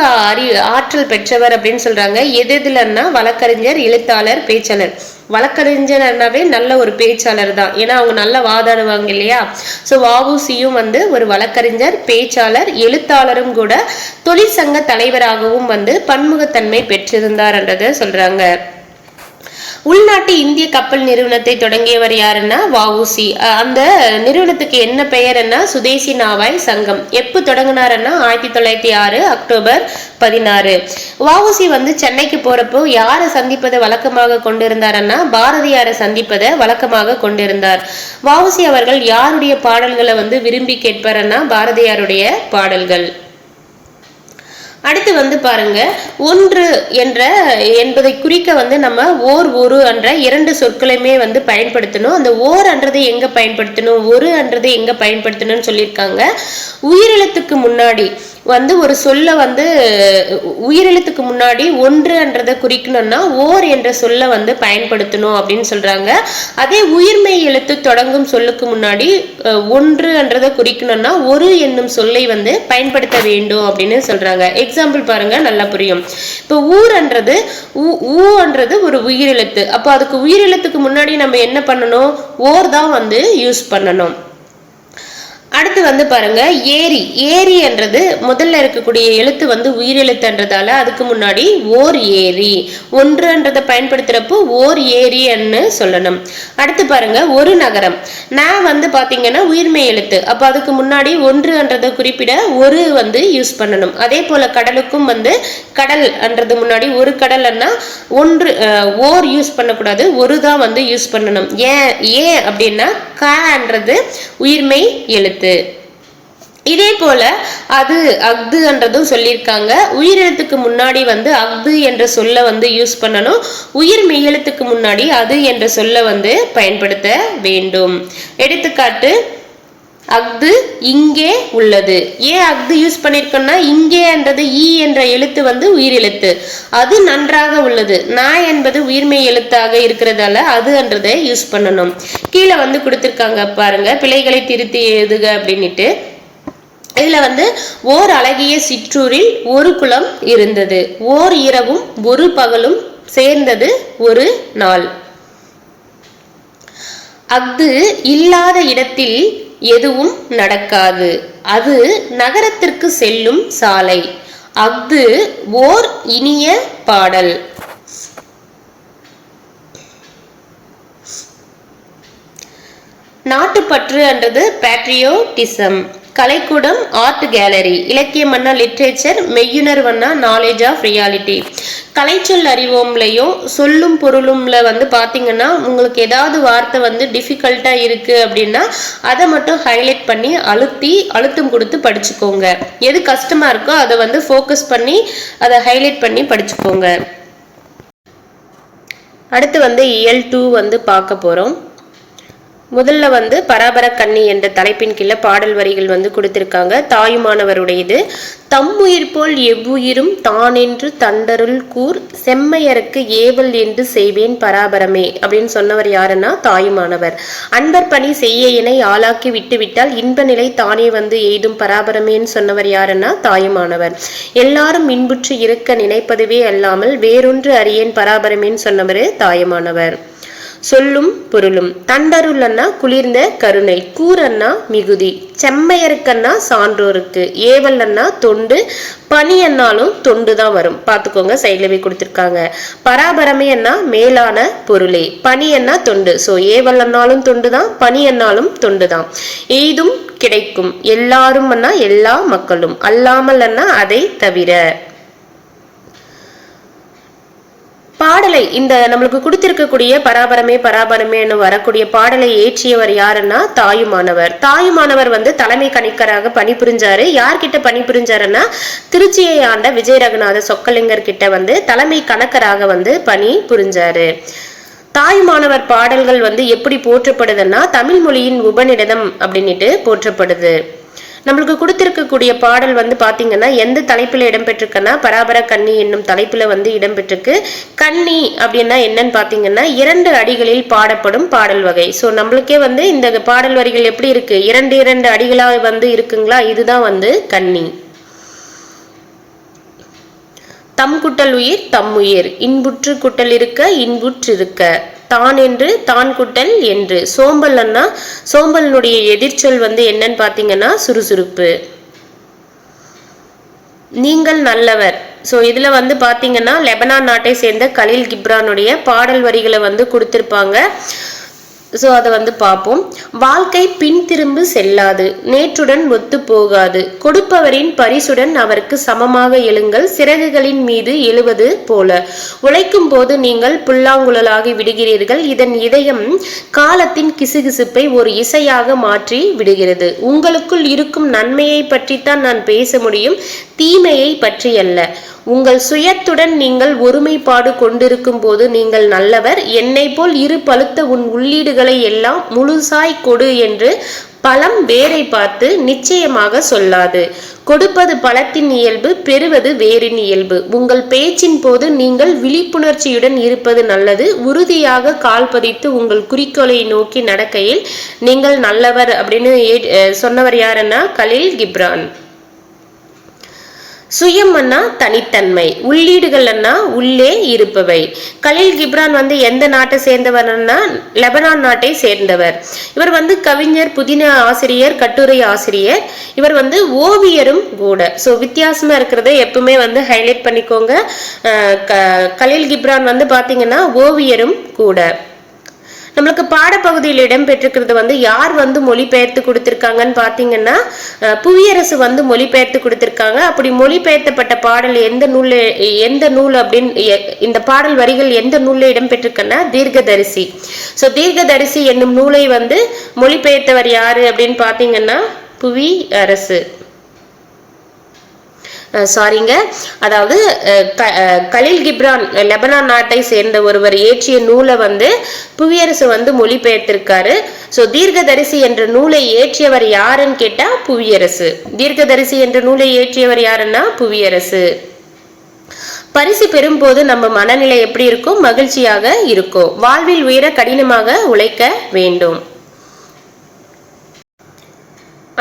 ஆற்றல் பெற்றவர் அப்படின்னு சொல்றாங்க. எதுலன்னா வழக்கறிஞர், எழுத்தாளர், பேச்சாளர். வழக்கறிஞர்னாவே நல்ல ஒரு பேச்சாளர் தான், ஏன்னா அவங்க நல்லா வாதாடுவாங்க இல்லையா. ஸோ வ.உ.சியும் வந்து ஒரு வழக்கறிஞர், பேச்சாளர், எழுத்தாளரும் கூட தொழிற்சங்க தலைவராகவும் வந்து பன்முகத்தன்மை பெற்றிருந்தார் என்றதை சொல்றாங்க. உள்நாட்டு இந்திய கப்பல் நிறுவனத்தை தொடங்கியவர் யாருன்னா வ.உ.சி. அந்த நிறுவனத்துக்கு என்ன பெயர்னா சுதேசி நாவாய் சங்கம். எப்போ தொடங்கினாருன்னா 1906 அக்டோபர் 16. வ.உ.சி வந்து சென்னைக்கு போறப்போ யாரை சந்திப்பதை வழக்கமாக கொண்டிருந்தாருன்னா பாரதியாரை சந்திப்பதை வழக்கமாக கொண்டிருந்தார். வ.உ.சி அவர்கள் யாருடைய பாடல்களை வந்து விரும்பி கேட்பாருன்னா பாரதியாருடைய பாடல்கள். அடுத்து வந்து பாருங்க, ஒன்று என்பதை குறிக்க வந்து நம்ம ஓர், ஒரு என்ற இரண்டு சொற்களையுமே வந்து பயன்படுத்தணும். அந்த ஓர் என்றதை எங்க பயன்படுத்தணும், ஒரு என்றதை எங்க பயன்படுத்தணும்னு சொல்லியிருக்காங்க. உயிரெழுத்துக்கு முன்னாடி வந்து ஒரு சொல்ல வந்து உயிரெழுத்துக்கு முன்னாடி ஒன்று என்றதை குறிக்கணும்னா ஓர் என்ற சொல்ல வந்து பயன்படுத்தணும் அப்படின்னு சொல்றாங்க. அதே உயிர்மெய் எழுத்து தொடங்கும் சொல்லுக்கு முன்னாடி ஒன்று என்றதை குறிக்கணும்னா ஒரு என்னும் சொல்லை வந்து பயன்படுத்த வேண்டும் அப்படின்னு சொல்றாங்க. எக்ஸாம்பிள் பாருங்க, நல்லா புரியும். இப்போ ஊர்ன்றது ஊன்றது ஒரு உயிரெழுத்து. அப்போ அதுக்கு உயிரெழுத்துக்கு முன்னாடி நம்ம என்ன பண்ணணும், ஓர் தான் வந்து யூஸ் பண்ணணும். அடுத்து வந்து பாருங்க ஏரி. ஏரி என்றது முதல்ல இருக்கக்கூடிய எழுத்து வந்து உயிரெழுத்துன்றதால அதுக்கு முன்னாடி ஓர் ஏரி, ஒன்றுன்றதை பயன்படுத்துறப்போ ஓர் ஏரின்னு சொல்லணும். அடுத்து பாருங்க ஒரு நகரம். நான் வந்து பாத்தீங்கன்னா உயிர்மை எழுத்து, அப்ப அதுக்கு முன்னாடி ஒன்றுன்றதை குறிப்பிட ஒரு வந்து யூஸ் பண்ணணும். அதே போல கடலுக்கும் வந்து கடல் என்றது முன்னாடி ஒரு கடல்னா ஒன்று ஓர் யூஸ் பண்ணக்கூடாது, ஒரு தான் வந்து யூஸ் பண்ணணும். ஏன் அப்படின்னா கன்றது உயிர்மை எழுத்து. இதே போல அது அஃது என்றதும் சொல்லியிருக்காங்க. உயிரெழுத்துக்கு முன்னாடி வந்து அஃது என்ற சொல்ல வந்து யூஸ் பண்ணணும், உயிர் மெய்யெழுத்துக்கு முன்னாடி அது என்ற சொல்ல வந்து பயன்படுத்த வேண்டும். எடுத்துக்காட்டு அஃது இங்கே உள்ளது. ஏன் அஃது யூஸ் பண்ணிருக்கோம்னா இங்கே என்றது ஈ என்ற எழுத்து வந்து உயிரெழுத்து, அது நன்றாக உள்ளது. நான் என்பது உயிர்மை எழுத்தாக இருக்கிறதால அது என்றதை யூஸ் பண்ணணும். கீழே வந்து கொடுத்திருக்காங்க பாருங்க, பிழைகளை திருத்தி எழுதுக அப்படின்னுட்டு. இதுல வந்து ஓர் அழகிய சிற்றூரில் ஒரு குளம் இருந்தது, ஓர் இரவும் ஒரு பகலும் சேர்ந்தது ஒரு நாள். அஃது இல்லாத இடத்தில் எதுவும் நடக்காது, அது நகரத்திற்கு செல்லும் சாலை. அஃது ஓர் இனிய பாடல். நாட்டுப்பற்று என்றது பேட்ரியோட்டிசம். கலைக்கூடம் ஆர்ட் கேலரி. இலக்கியம்னா லிட்ரேச்சர், மெய்யுணர்வுன்னா நாலேஜ் ஆஃப் ரியாலிட்டி. கலைச்சொல் அறிவோம்லையும் சொல்லும் பொருளும்ல வந்து பார்த்தீங்கன்னா உங்களுக்கு ஏதாவது வார்த்தை வந்து டிஃபிகல்ட்டாக இருக்குது அப்படின்னா அதை மட்டும் ஹைலைட் பண்ணி அழுத்தம் கொடுத்து படிச்சுக்கோங்க. எது கஷ்டமாக இருக்கோ அதை வந்து ஃபோக்கஸ் பண்ணி அதை ஹைலைட் பண்ணி படிச்சுக்கோங்க. அடுத்து வந்து இயல் 2 வந்து பார்க்க போகிறோம். முதல்ல வந்து பராபர கண்ணி என்ற தலைப்பின் கீழே பாடல் வரிகள் வந்து கொடுத்திருக்காங்க. தாயுமானவருடையது. தம்முயிர் போல் எவ்வுயிரும் தான் என்று தண்டருள் கூர் செம்மையருக்கு ஏவல் என்று செய்வேன் பராபரமே அப்படின்னு சொன்னவர் யாருன்னா தாயுமானவர். அன்பர் பணி செய்ய இணை ஆளாக்கி விட்டுவிட்டால் இன்ப நிலை தானே வந்து எய்தும் பராபரமேன்னு சொன்னவர் யாருன்னா தாயுமானவர். எல்லாரும் இன்புற்று இருக்க நினைப்பதுவே அல்லாமல் வேறொன்று அறியேன் பராபரமேன்னு சொன்னவர் தாயுமானவர். சொல்லும் பொருளும். தண்டருளன்னா குளிர்ந்த கருணை, கூரன்னா மிகுதி, செம்மையருக்கன்னா சான்றோருக்கு, ஏவல்லன்னா தொண்டு, பணி என்னாலும் தொண்டு தான் வரும். பார்த்துக்கோங்க, சைட்ல போய் கொடுத்துருக்காங்க. பராபரமே என்ன மேலான பொருளே, பணி என்ன தொண்டு. ஸோ ஏவல் என்னாலும் தொண்டு தான், பணி என்னாலும் தொண்டு தான். எய்தும் கிடைக்கும். எல்லாரும் எல்லா மக்களும், அல்லாமல் அதை தவிர. பாடலை இந்த நம்மளுக்கு கொடுத்திருக்கக்கூடிய பராபரமே பராபரமேன்னு வரக்கூடிய பாடலை ஏற்றியவர் யாருன்னா தாயுமானவர். தாயுமானவர் வந்து தலைமை கணிக்கராக பணிபுரிஞ்சாரு. யார்கிட்ட பணிபுரிஞ்சாருன்னா திருச்சியை ஆண்ட விஜய ரகுநாத சொக்கலிங்கர் கிட்ட வந்து தலைமை கணக்கராக வந்து பணி புரிஞ்சாரு. தாயுமானவர் பாடல்கள் வந்து எப்படி போற்றப்படுதுன்னா தமிழ் மொழியின் உபநிடதம் அப்படின்னுட்டு போற்றப்படுது. நம்மளுக்கு கொடுத்திருக்கக்கூடிய பாடல் வந்து பாத்தீங்கன்னா எந்த தலைப்புல இடம்பெற்றிருக்குன்னா பராபர கண்ணி என்னும் தலைப்புல வந்து இடம்பெற்றிருக்கு. கண்ணி அப்படின்னா என்னன்னு பாத்தீங்கன்னா 2 அடிகளில் பாடப்படும் பாடல் வகை. ஸோ நம்மளுக்கே வந்து இந்த பாடல் வரிகள் எப்படி இருக்கு, 2 அடிகளா வந்து இருக்குங்களா, இதுதான் வந்து கண்ணி. தம் குட்டல் உயிர் தம்முயிர், இன்புற்று குட்டல் இருக்க இன்புற்றிருக்க, தான் என்று தான் குட்டல் என்று. சோம்பல்னா சோம்பலினுடைய எதிர்ச்சொல் வந்து என்னன்னு பாத்தீங்கன்னா சுறுசுறுப்பு. நீங்கள் நல்லவர். ஸோ இதுல வந்து பாத்தீங்கன்னா லெபனான் நாட்டை சேர்ந்த கலீல் கிப்ரானுடைய பாடல் வரிகளை வந்து கொடுத்திருப்பாங்க. ஸோ அதை வந்து பார்ப்போம். வாழ்க்கை பின் திரும்பு செல்லாது, நேற்றுடன் ஒத்து போகாது, கொடுப்பவரின் பரிசுடன் அவருக்கு சமமாக எழுங்கள், சிறகுகளின் மீது எழுவது போல. உழைக்கும் போது நீங்கள் புல்லாங்குழலாகி விடுகிறீர்கள், இதன் இதயம் காலத்தின் கிசுகிசுப்பை ஒரு இசையாக மாற்றி விடுகிறது. உங்களுக்குள் இருக்கும் நன்மையை பற்றித்தான் நான் பேச முடியும், தீமையை பற்றியல்ல. உங்கள் சுயத்துடன் நீங்கள் ஒருமைப்பாடு கொண்டிருக்கும் போது நீங்கள் நல்லவர். என்னை போல் இரு பழுத்த உன் உள்ளீடுகளை எல்லாம் முழுசாய் கொடு என்று பழம் வேரை பார்த்து நிச்சயமாக சொல்லாது. கொடுப்பது பழத்தின் இயல்பு, பெறுவது வேரின் இயல்பு. உங்கள் பேச்சின் போது நீங்கள் விழிப்புணர்ச்சியுடன் இருப்பது நல்லது. உறுதியாக கால் பதித்து உங்கள் குறிக்கோளை நோக்கி நடக்கையில் நீங்கள் நல்லவர் அப்படின்னு சொன்னவர் யாருன்னா கலீல் கிப்ரான். சுயம்னா தனித்தன்மை, உள்ளீடுகள்னா உள்ளே இருப்பவை. கலீல் கிப்ரான் வந்து எந்த நாட்டை சேர்ந்தவர்னா லெபனான் நாட்டை சேர்ந்தவர். இவர் வந்து கவிஞர், புதின ஆசிரியர், கட்டுரை ஆசிரியர். இவர் வந்து ஓவியரும் கூட. ஸோ வித்தியாசமா இருக்கிறத எப்பவுமே வந்து ஹைலைட் பண்ணிக்கோங்க. கலீல் கிப்ரான் வந்து பாத்தீங்கன்னா ஓவியரும் கூட. நம்மளுக்கு பாடப்பகுதியில் இடம்பெற்றிருக்கிறது வந்து யார் வந்து மொழிபெயர்த்து கொடுத்திருக்காங்கன்னு பாத்தீங்கன்னா புவியரசு வந்து மொழிபெயர்த்து கொடுத்திருக்காங்க. அப்படி மொழிபெயர்த்தப்பட்ட பாடல் எந்த நூல் அப்படின்னு இந்த பாடல் வரிகள் எந்த நூல்ல இடம்பெற்றிருக்குன்னா தீர்க்கதரிசி. ஸோ தீர்க்கதரிசி என்னும் நூலை வந்து மொழிபெயர்த்தவர் யாரு அப்படின்னு பாத்தீங்கன்னா புவி அரசு. சாரிங்க, அதாவது கலீல் கிப்ரான் லெபனான் நாட்டை சேர்ந்த ஒருவர் இயற்றிய நூலை வந்து புவியரசு வந்து மொழிபெயர்த்திருக்காரு. ஸோ தீர்க்கதரிசி என்ற நூலை இயற்றியவர் யாருன்னு கேட்டா புவியரசு. தீர்க்கதரிசி என்ற நூலை இயற்றியவர் யாருன்னா புவியரசு. பரிசு பெறும் போது நம்ம மனநிலை எப்படி இருக்கும்? மகிழ்ச்சியாக இருக்கும். வாழ்வில் உயர கடினமாக உழைக்க வேண்டும்.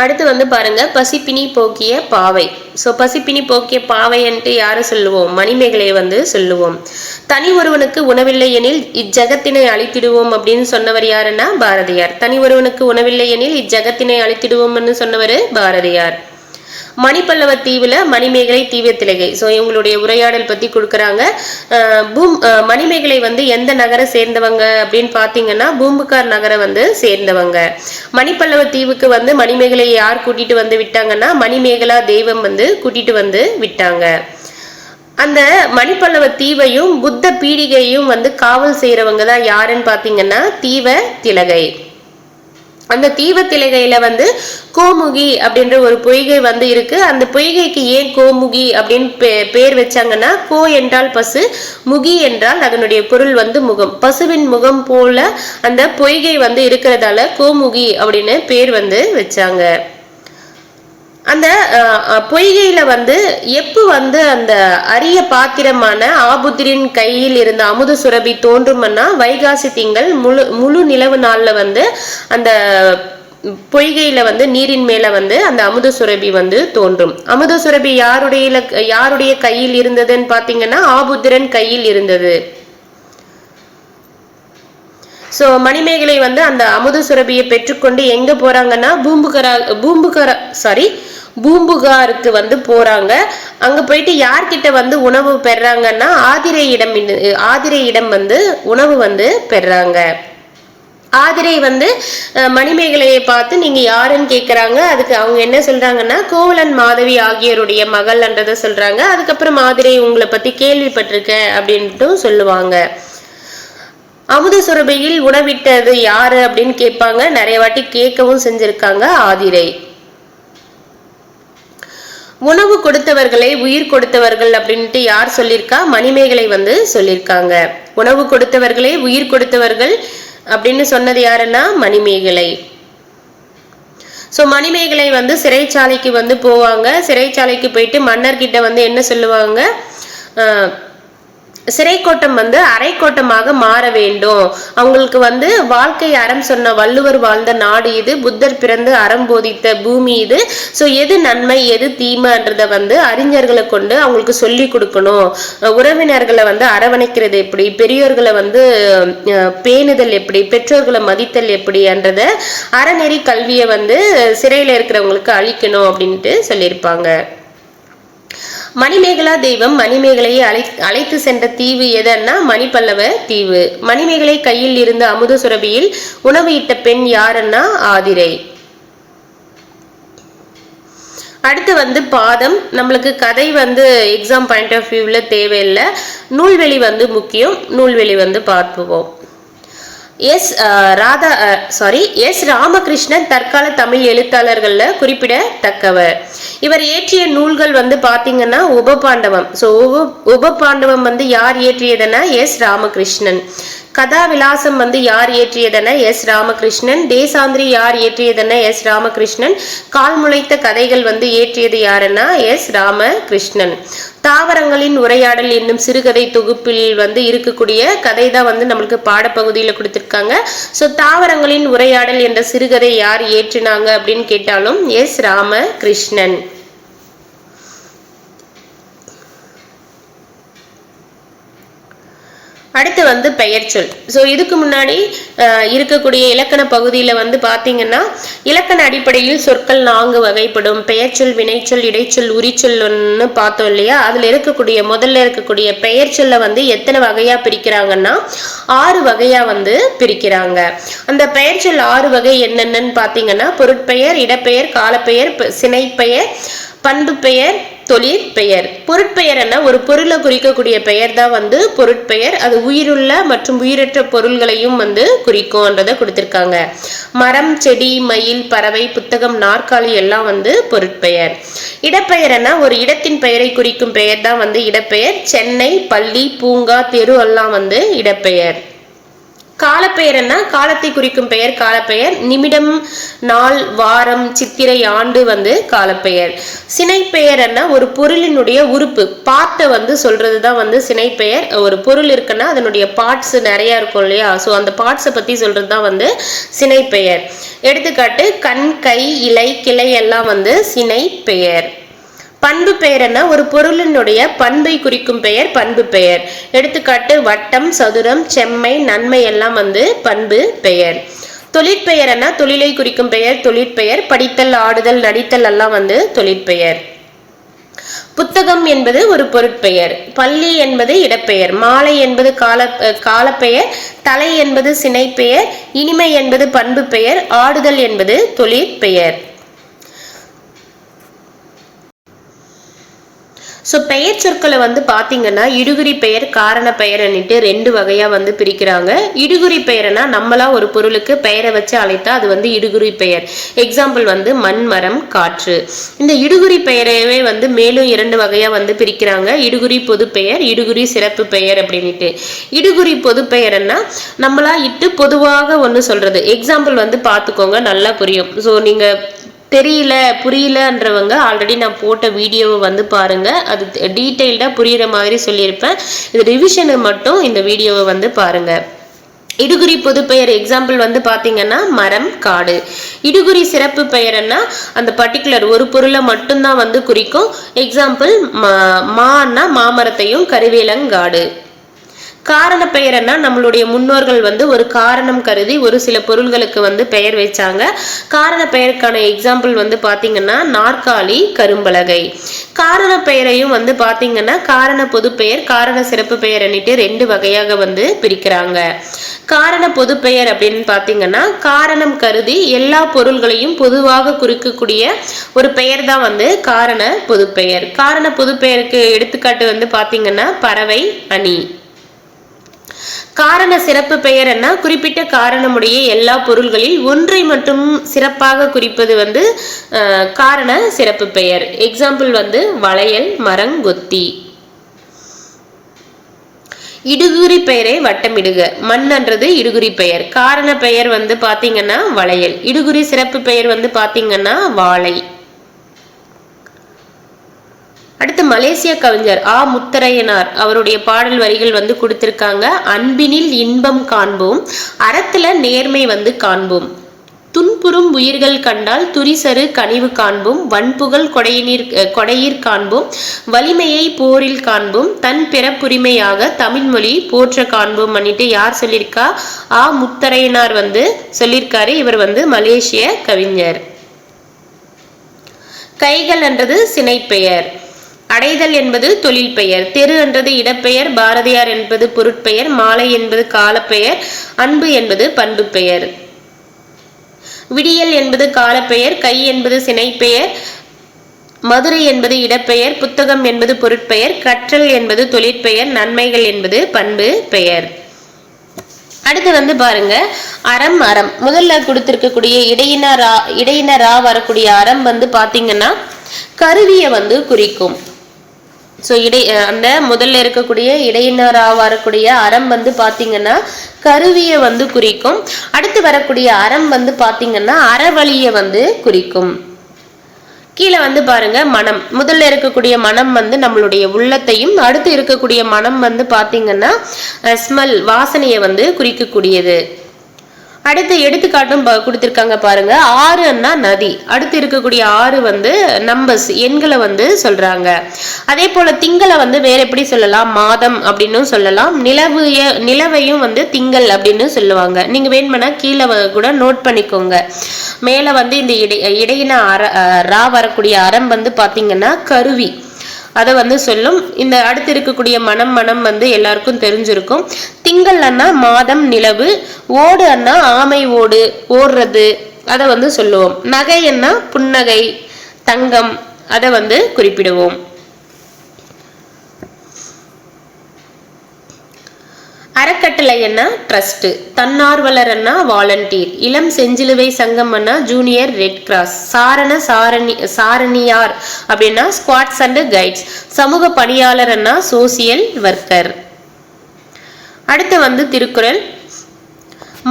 அடுத்து வந்து பாருங்க, பசிப்பினி போக்கிய பாவை. ஸோ பசிப்பினி போக்கிய பாவைன்ட்டு யாரை சொல்லுவோம்? மணிமேகலையை வந்து சொல்லுவோம். தனி ஒருவனுக்கு உணவில்லை எனில் இஜகத்தினை அழித்திடுவோம் அப்படின்னு சொன்னவர் யாருன்னா பாரதியார். தனி ஒருவனுக்கு உணவில்லை எனில் இஜகத்தினை அழித்திடுவோம்னு சொன்னவர் பாரதியார். மணிப்பல்லவ தீவுல மணிமேகலை தீவத்திலகை. ஸோ இவங்களுடைய உரையாடல் பத்தி கொடுக்குறாங்க. மணிமேகலை வந்து எந்த நகரை சேர்ந்தவங்க அப்படின்னு பாத்தீங்கன்னா பூம்புகார் நகரை வந்து சேர்ந்தவங்க. மணிப்பல்லவ தீவுக்கு வந்து மணிமேகலை யார் கூட்டிட்டு வந்து விட்டாங்கன்னா மணிமேகலா தெய்வம் வந்து கூட்டிட்டு வந்து விட்டாங்க. அந்த மணிப்பல்லவ தீவையும் புத்த பீடிகையும் வந்து காவல் செய்யறவங்க தான் யாருன்னு பாத்தீங்கன்னா தீவ திலகை. அந்த தீவத்திலகையில வந்து கோமுகி அப்படின்ற ஒரு பொய்கை வந்து இருக்கு. அந்த பொய்கைக்கு ஏன் கோமுகி அப்படின்னு பேர் வச்சாங்கன்னா, கோ என்றால் பசு, முகி என்றால் அதனுடைய பொருள் வந்து முகம். பசுவின் முகம் போல அந்த பொய்கை வந்து இருக்கிறதால கோமுகி அப்படின்னு பேர் வந்து வச்சாங்க. அந்த பொய்கையில வந்து எப்ப வந்து அந்த அரிய பாத்திரமான ஆபுத்திரின் கையில் இருந்த அமுத சுரபி தோன்றும்னா வைகாசி திங்கள் முழு நிலவு நாள்ல வந்து அந்த பொய்கையில வந்து நீரின் மேல வந்து அந்த அமுத சுரபி வந்து தோன்றும். அமுத சுரபி யாருடைய கையில் இருந்ததுன்னு பாத்தீங்கன்னா ஆபுத்திரன் கையில் இருந்தது. ஸோ மணிமேகலை வந்து அந்த அமுத சுரபியை பெற்றுக்கொண்டு எங்க போறாங்கன்னா பூம்புகாருக்கு வந்து போறாங்க. அங்க போயிட்டு யார்கிட்ட வந்து உணவு பெறாங்கன்னா ஆதிரையிடம் வந்து உணவு வந்து பெறாங்க. ஆதிரை வந்து மணிமேகலையை பார்த்து நீங்க யாருன்னு கேக்குறாங்க. அதுக்கு அவங்க என்ன சொல்றாங்கன்னா கோவலன் மாதவி ஆகியோருடைய மகள்ன்றத சொல்றாங்க. அதுக்கப்புறம் ஆதிரை உங்களை பத்தி கேள்விப்பட்டிருக்கேன் அப்படின்ட்டு சொல்லுவாங்க. அமுத சுரபியில் உணவிட்டது யாரு அப்படின்னு கேட்பாங்க. நிறைய வாட்டி கேட்கவும் செஞ்சிருக்காங்க ஆதிரை. உணவு கொடுத்தவர்களை உயிர் கொடுத்தவர்கள் அப்படின்ட்டு யார் சொல்லியிருக்கா? மணிமேகலை வந்து சொல்லியிருக்காங்க. உணவு கொடுத்தவர்களே உயிர் கொடுத்தவர்கள் அப்படின்னு சொன்னது யாருன்னா மணிமேகலை. ஸோ மணிமேகலை வந்து சிறைச்சாலைக்கு வந்து போவாங்க. சிறைச்சாலைக்கு போயிட்டு மன்னர்கிட்ட வந்து என்ன சொல்லுவாங்க? சிறைக்கோட்டம் வந்து அரைக்கோட்டமாக மாற வேண்டும். அவங்களுக்கு வந்து வாழ்க்கை அறம் சொன்ன வள்ளுவர் வாழ்ந்த நாடு இது, புத்தர் பிறந்து அறம் போதித்த பூமி இது. ஸோ எது நன்மை எது தீமைன்றத வந்து அறிஞர்களை கொண்டு அவங்களுக்கு சொல்லி கொடுக்கணும். உறவினர்களை வந்து அரவணைக்கிறது எப்படி, பெரியோர்களை வந்து பேணுதல் எப்படி, பெற்றோர்களை மதித்தல் எப்படின்றத அறநெறி கல்வியை வந்து சிறையில இருக்கிறவங்களுக்கு அளிக்கணும் அப்படின்ட்டு சொல்லியிருப்பாங்க. மணிமேகலா தெய்வம் மணிமேகலையை அழைத்து சென்ற தீவு எதன்னா மணிப்பல்லவ தீவு. மணிமேகலை கையில் இருந்த அமுத சுரபியில் உணவு இட்ட பெண் யாருன்னா ஆதிரை. அடுத்து வந்து பாதம். நம்மளுக்கு கதை வந்து எக்ஸாம் பாயிண்ட் ஆஃப் வியூல தேவையில்லை. நூல்வெளி வந்து முக்கியம். நூல்வெளி வந்து பார்ப்போம். எஸ் ராமகிருஷ்ணன் தற்கால தமிழ் எழுத்தாளர்கள்ல குறிப்பிடத்தக்கவர். இவர் இயற்றிய நூல்கள் வந்து பாத்தீங்கன்னா உபபாண்டவம். ஸோ உபபாண்டவம் வந்து யார் இயற்றியதுன்னா எஸ் ராமகிருஷ்ணன். கதாவிலாசம் வந்து யார் இயற்றியதுன்னா எஸ் ராமகிருஷ்ணன். தேசாந்திரி யார் இயற்றியதுன்னா எஸ் ராமகிருஷ்ணன். கால் முளைத்த கதைகள் வந்து இயற்றியது யாருன்னா எஸ் ராமகிருஷ்ணன். தாவரங்களின் உரையாடல் என்னும் சிறுகதை தொகுப்பில் வந்து இருக்கக்கூடிய கதை தான் வந்து நம்மளுக்கு பாடப்பகுதியில் கொடுத்துருக்காங்க. ஸோ தாவரங்களின் உரையாடல் என்ற சிறுகதை யார் இயற்றினாங்க அப்படின்னு கேட்டாலும் எஸ் ராமகிருஷ்ணன். அடுத்து வந்து பெயர்ச்சொல். ஸோ இதுக்கு முன்னாடி இருக்கக்கூடிய இலக்கண பகுதியில் வந்து பார்த்தீங்கன்னா இலக்கண அடிப்படையில் சொற்கள் 4 வகைப்படும். பெயர்ச்சொல், வினைச்சொல், இடைச்சொல், உரிச்சொல்னு பார்த்தோம் இல்லையா? அதில் இருக்கக்கூடிய முதல்ல இருக்கக்கூடிய பெயர்ச்சொல்ல வந்து எத்தனை வகையா பிரிக்கிறாங்கன்னா 6 வகையா வந்து பிரிக்கிறாங்க. அந்த பெயர்ச்சொல் 6 வகை என்னென்னு பார்த்தீங்கன்னா பொருட்பெயர், இடப்பெயர், காலப்பெயர், சினைப்பெயர், பண்பு பெயர், தொழிற்பெயர். பொருட்பெயர் என்ன? ஒரு பொருளை குறிக்கக்கூடிய பெயர் தான் வந்து பொருட்பெயர். அது உயிருள்ள மற்றும் உயிரற்ற பொருள்களையும் வந்து குறிக்கும்ன்றதை கொடுத்திருக்காங்க. மரம், செடி, மயில், பறவை, புத்தகம், நாற்காலி எல்லாம் வந்து பொருட்பெயர். இடப்பெயர் என்ன? ஒரு இடத்தின் பெயரை குறிக்கும் பெயர் தான் வந்து இடப்பெயர். சென்னை, பள்ளி, பூங்கா, தெரு எல்லாம் வந்து இடப்பெயர். காலப்பெயர் என்ன? காலத்தை குறிக்கும் பெயர் காலப்பெயர். நிமிடம், நாள், வாரம், சித்திரை, ஆண்டு வந்து காலப்பெயர். சினைப்பெயர் என்ன? ஒரு பொருளினுடைய உறுப்பு பார்ட்டை வந்து சொல்றதுதான் வந்து சினைப்பெயர். ஒரு பொருள் இருக்குன்னா அதனுடைய பார்ட்ஸ் நிறைய இருக்கும் இல்லையா? ஸோ அந்த பார்ட்ஸை பத்தி சொல்றதுதான் வந்து சினைப்பெயர். எடுத்துக்காட்டு கண், கை, இலை, கிளை எல்லாம் வந்து சினைப்பெயர். பண்பு பெயர் என்ன? ஒரு பொருளினுடைய பண்பை குறிக்கும் பெயர் பண்பு பெயர். எடுத்துக்காட்டு வட்டம், சதுரம், செம்மை, நன்மை எல்லாம் வந்து பண்பு பெயர். தொழிற்பெயர் என்ன? தொழிலை குறிக்கும் பெயர் தொழிற்பெயர். படித்தல், ஆடுதல், நடித்தல் எல்லாம் வந்து தொழிற்பெயர். புத்தகம் என்பது ஒரு பொருட்பெயர். பள்ளி என்பது இடப்பெயர். மாலை என்பது காலப்பெயர். தலை என்பது சினைப்பெயர். இனிமை என்பது பண்பு பெயர். ஆடுதல் என்பது தொழிற்பெயர். ஸோ பெயர் சொற்களை வந்து பார்த்தீங்கன்னா இடுகுறி பெயர், காரண பெயர்ன்னுட்டு 2 வகையாக வந்து பிரிக்கிறாங்க. இடுகுறி பெயர்னா நம்மளா ஒரு பொருளுக்கு பெயரை வச்சு அழைத்தா அது வந்து இடுகுறி பெயர். எக்ஸாம்பிள் வந்து மண், மரம், காற்று. இந்த இடுகுறி பெயரையே வந்து மேலும் 2 வகையாக வந்து பிரிக்கிறாங்க. இடுகுறி பொது பெயர், இடுகுறி சிறப்பு பெயர் அப்படின்ட்டு. இடுகுறி பொது பெயர்னா நம்மளா இட்டு பொதுவாக ஒன்று சொல்றது. எக்ஸாம்பிள் வந்து பார்த்துக்கோங்க, நல்லா புரியும். ஸோ நீங்கள் புரியலன்றவங்க ஆல்ரெடி நான் போட்ட வீடியோவை வந்து பாருங்க, அது டீட்டெயில்டா புரியுற மாதிரி சொல்லியிருப்பேன். இது ரிவிஷனு மட்டும் இந்த வீடியோவை வந்து பாருங்க. இடுகுறி பொது பெயர் எக்ஸாம்பிள் வந்து பாத்தீங்கன்னா மரம், காடு. இடுகுறி சிறப்பு பெயர்னா அந்த பர்டிகுலர் ஒரு பொருளை மட்டும்தான் வந்து குறிக்கும். எக்ஸாம்பிள் மான்னா மாமரத்தையும், கருவேலங்காடு. காரண பெயர்னா நம்மளுடைய முன்னோர்கள் வந்து ஒரு காரணம் கருதி ஒரு சில பொருள்களுக்கு வந்து பெயர் வச்சாங்க. காரண பெயருக்கான எக்ஸாம்பிள் வந்து பாத்தீங்கன்னா நாற்காலி, கரும்பலகை. காரண பெயரையும் வந்து பாத்தீங்கன்னா காரண பொது பெயர், காரண சிறப்பு பெயர் அன்னிட்டு 2 வகையாக வந்து பிரிக்கிறாங்க. காரண பொது பெயர் அப்படின்னு பாத்தீங்கன்னா காரணம் கருதி எல்லா பொருள்களையும் பொதுவாக குறிக்கக்கூடிய ஒரு பெயர் தான் வந்து காரண பொது பெயர். காரண பொது பெயருக்கு எடுத்துக்காட்டு வந்து பாத்தீங்கன்னா பறவை, அணி. காரண சிறப்பு பெயர் என்ன? குறிப்பிட்ட காரணமுடைய எல்லா பொருள்களில் ஒன்றை மட்டும் சிறப்பாக குறிப்பது வந்து காரண சிறப்பு பெயர். எக்ஸாம்பிள் வந்து வளையல், மரங்கொத்தி. இடுகுறி பெயரை வட்டமிடுக. மண்ன்றது இடுகுறி பெயர். காரண பெயர் வந்து பாத்தீங்கன்னா வளையல். இடுகுறி சிறப்பு பெயர் வந்து பாத்தீங்கன்னா வாழை. அடுத்து மலேசிய கவிஞர் முத்தரையனார் அவருடைய பாடல் வரிகள் வந்து கொடுத்திருக்காங்க. அன்பினில் இன்பம் காண்போம், அறத்துல நேர்மை வந்து காண்போம், துன்புறும் உயிர்கள் கண்டால் துரிசரு கனிவு காண்போம், வன்புகழ் கொடையீர் காண்போம், வலிமையை போரில் காண்போம், தன் பிறப்புரிமையாக தமிழ்மொழி போற்ற காண்போம் பண்ணிட்டு யார் சொல்லியிருக்கா? முத்தரையனார் வந்து சொல்லியிருக்காரு. இவர் வந்து மலேசிய கவிஞர். கைகள் என்றது சினைப்பெயர். அடைதல் என்பது தொழில் பெயர். தெரு என்றது இடப்பெயர். பாரதியார் என்பது பொருட்பெயர். மாலை என்பது காலப்பெயர். அன்பு என்பது பண்பு பெயர். விடியல் என்பது காலப்பெயர். கை என்பது சினைப்பெயர். மதுரை என்பது இடப்பெயர். புத்தகம் என்பது பொருட்பெயர். கற்றல் என்பது தொழிற்பெயர். நன்மைகள் என்பது பண்பு பெயர். அடுத்து வந்து பாருங்க அறம். அறம் முதல்ல கொடுத்திருக்கக்கூடிய இடையினரா வரக்கூடிய அறம் வந்து பாத்தீங்கன்னா கருவியை வந்து குறிக்கும். ஸோ அந்த முதல்ல இருக்கக்கூடிய இடையினரா வரக்கூடிய அறம் வந்து பாத்தீங்கன்னா கருவியை வந்து குறிக்கும். அடுத்து வரக்கூடிய அறம் வந்து பாத்தீங்கன்னா அறவழியை வந்து குறிக்கும். கீழே வந்து பாருங்க மனம். முதல்ல இருக்கக்கூடிய மனம் வந்து நம்மளுடைய உள்ளத்தையும், அடுத்து இருக்கக்கூடிய மனம் வந்து பாத்தீங்கன்னா ஸ்மெல், வாசனையை வந்து குறிக்கக்கூடியது. அடுத்து எடுத்துக்காட்டும் கொடுத்திருக்காங்க பாருங்க. ஆறுன்னா நதி, அடுத்து இருக்கக்கூடிய ஆறு வந்து நம்பர்ஸ், எண்களை வந்து சொல்றாங்க. அதே போல திங்களை வந்து வேற எப்படி சொல்லலாம், மாதம் அப்படின்னு சொல்லலாம். நிலவையும் வந்து திங்கள் அப்படின்னு சொல்லுவாங்க. நீங்க வேணும்னா கீழே கூட நோட் பண்ணிக்கோங்க. மேல வந்து இந்த இடையின ரா வரக்கூடிய அறம் வந்து பாத்தீங்கன்னா கருவி, அதை வந்து சொல்லும். இந்த அடுத்து இருக்கக்கூடிய மனம் வந்து எல்லாருக்கும் தெரிஞ்சிருக்கும். திங்கள் அண்ணா மாதம், நிலவு. ஓடு அண்ணா ஆமை ஓடு, ஓடுறது, அதை வந்து சொல்லுவோம். நகை அண்ணா புன்னகை, தங்கம், அதை வந்து குறிப்பிடுவோம். அறக்கட்டளை என்ன ட்ரஸ்ட், தன்னார்வலர் என்ன வாலண்டியர், இளம் செஞ்சிலுவை சங்கம் என்ன ஜூனியர் ரெட் கிராஸ், சாரணியார் அப்படின்னா ஸ்குவாட்ஸ் அண்ட் கைட்ஸ், சமூக பணியாளர் என்ன சோசியல் ஒர்க்கர். அடுத்து வந்து திருக்குறள்.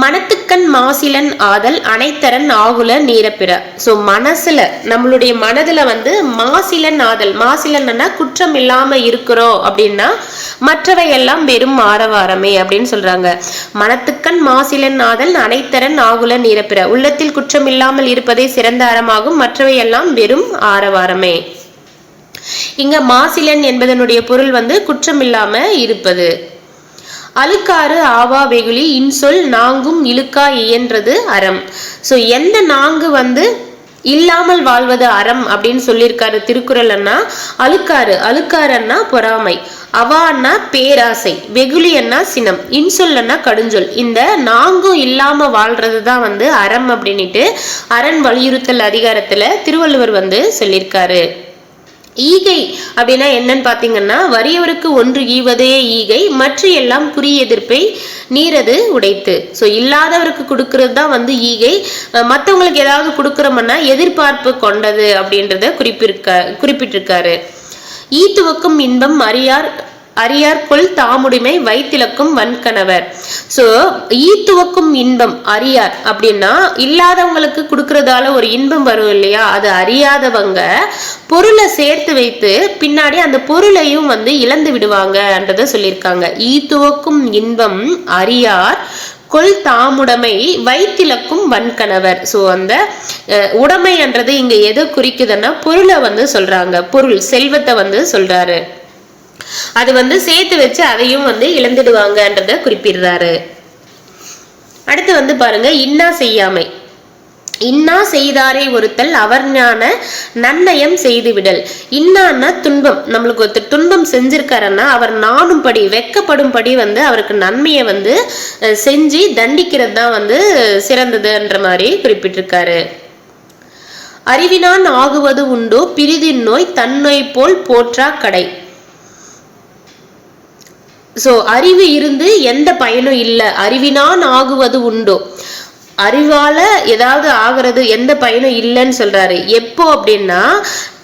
மனத்துக்கண் மாசிலன் ஆதல் அனைத்தரன் ஆகுல நீரப்பிற. ஸோ மனசுல, நம்மளுடைய மனதுல வந்து மாசிலன் ஆதல், மாசிலன்னா குற்றம் இல்லாம இருக்கிறோம் அப்படின்னா மற்றவை எல்லாம் வெறும் ஆரவாரமே அப்படின்னு சொல்றாங்க. மனத்துக்கண் மாசிலன் ஆதல் அனைத்தரன் ஆகுல நீரப்பிற, உள்ளத்தில் குற்றம் இல்லாமல் இருப்பதே சிறந்த அறமாகும், மற்றவை எல்லாம் வெறும் ஆரவாரமே. இங்க மாசிலன் என்பதனுடைய பொருள் வந்து குற்றம் இல்லாம இருப்பது. அழுக்காறு ஆவா வெகுளி இன்சொல் நாங்கும் இழுக்கா இயன்றது அறம். ஸோ எந்த நான்கு வந்து இல்லாமல் வாழ்வது அறம் அப்படின்னு சொல்லியிருக்காரு திருக்குறள் அண்ணா. அழுக்காருன்னா பொறாமை, அவான்னா பேராசை, வெகுளி அண்ணா சினம், இன்சொல் அண்ணா கடுஞ்சொல். இந்த நான்கும் இல்லாம வாழ்றது தான் வந்து அறம் அப்படின்னுட்டு அரண் வலியுறுத்தல் அதிகாரத்துல திருவள்ளுவர் வந்து சொல்லியிருக்காரு. ஈகை அப்படின்னா என்னன்னு பாத்தீங்கன்னா, வறியவருக்கு ஒன்று ஈவதே ஈகை, மற்ற எல்லாம் குறி எதிர்ப்பை நீரது உடைத்து. ஸோ இல்லாதவருக்கு கொடுக்கறது தான் வந்து ஈகை, மற்றவங்களுக்கு ஏதாவது கொடுக்குறோம்னா எதிர்பார்ப்பு கொண்டது அப்படின்றத குறிப்பிட்டிருக்காரு. ஈத்துவக்கும் இன்பம் அறியார்கொள் தாமுடிமை வைத்திலக்கும் வன்கணவர். ஸோ ஈத்துவக்கும் இன்பம் அறியார் அப்படின்னா இல்லாதவங்களுக்கு கொடுக்கறதால ஒரு இன்பம் வரும் இல்லையா, அது அறியாதவங்க பொருளை சேர்த்து வைத்து பின்னாடி அந்த பொருளையும் வந்து இழந்து விடுவாங்கன்றத சொல்லியிருக்காங்க. ஈத்துவக்கும் இன்பம் அறியார் கொள் தாமுடைமை வைத்திலக்கும் வன்கணவர். ஸோ அந்த உடைமைன்றது இங்க எதை குறிக்குதுன்னா பொருளை வந்து சொல்றாங்க, பொருள் செல்வத்தை வந்து சொல்றாரு. அது வந்து சேர்த்து வச்சு அதையும் வந்து இழந்துடுவாங்கன்றத குறிப்பிடுறாரு. அடுத்து வந்து பாருங்க, இன்னா செய்யாமை. இன்னா செய்தாரே ஒருத்தல் அவர் ஞான நன்னயம் செய்து விடல். இன்னான்னா துன்பம், நம்மளுக்கு ஒருத்தர் துன்பம் செஞ்சிருக்காருன்னா அவர் நாணும்படி வெக்கப்படும்படி வந்து அவருக்கு நன்மையை வந்து செஞ்சு தண்டிக்கிறது தான் வந்து சிறந்ததுன்ற மாதிரி குறிப்பிட்டிருக்காரு. அறிவினான் ஆகுவது உண்டோ பிரிதின் நோய் தன்னோய் போல் போற்றா கடை. ஸோ அறிவு இருந்து எந்த பயனும் இல்லை, அறிவினான் ஆகுவது உண்டோ, அறிவால ஏதாவது ஆகிறது எந்த பயனும் இல்லைன்னு சொல்றாரு. எப்போ அப்படின்னா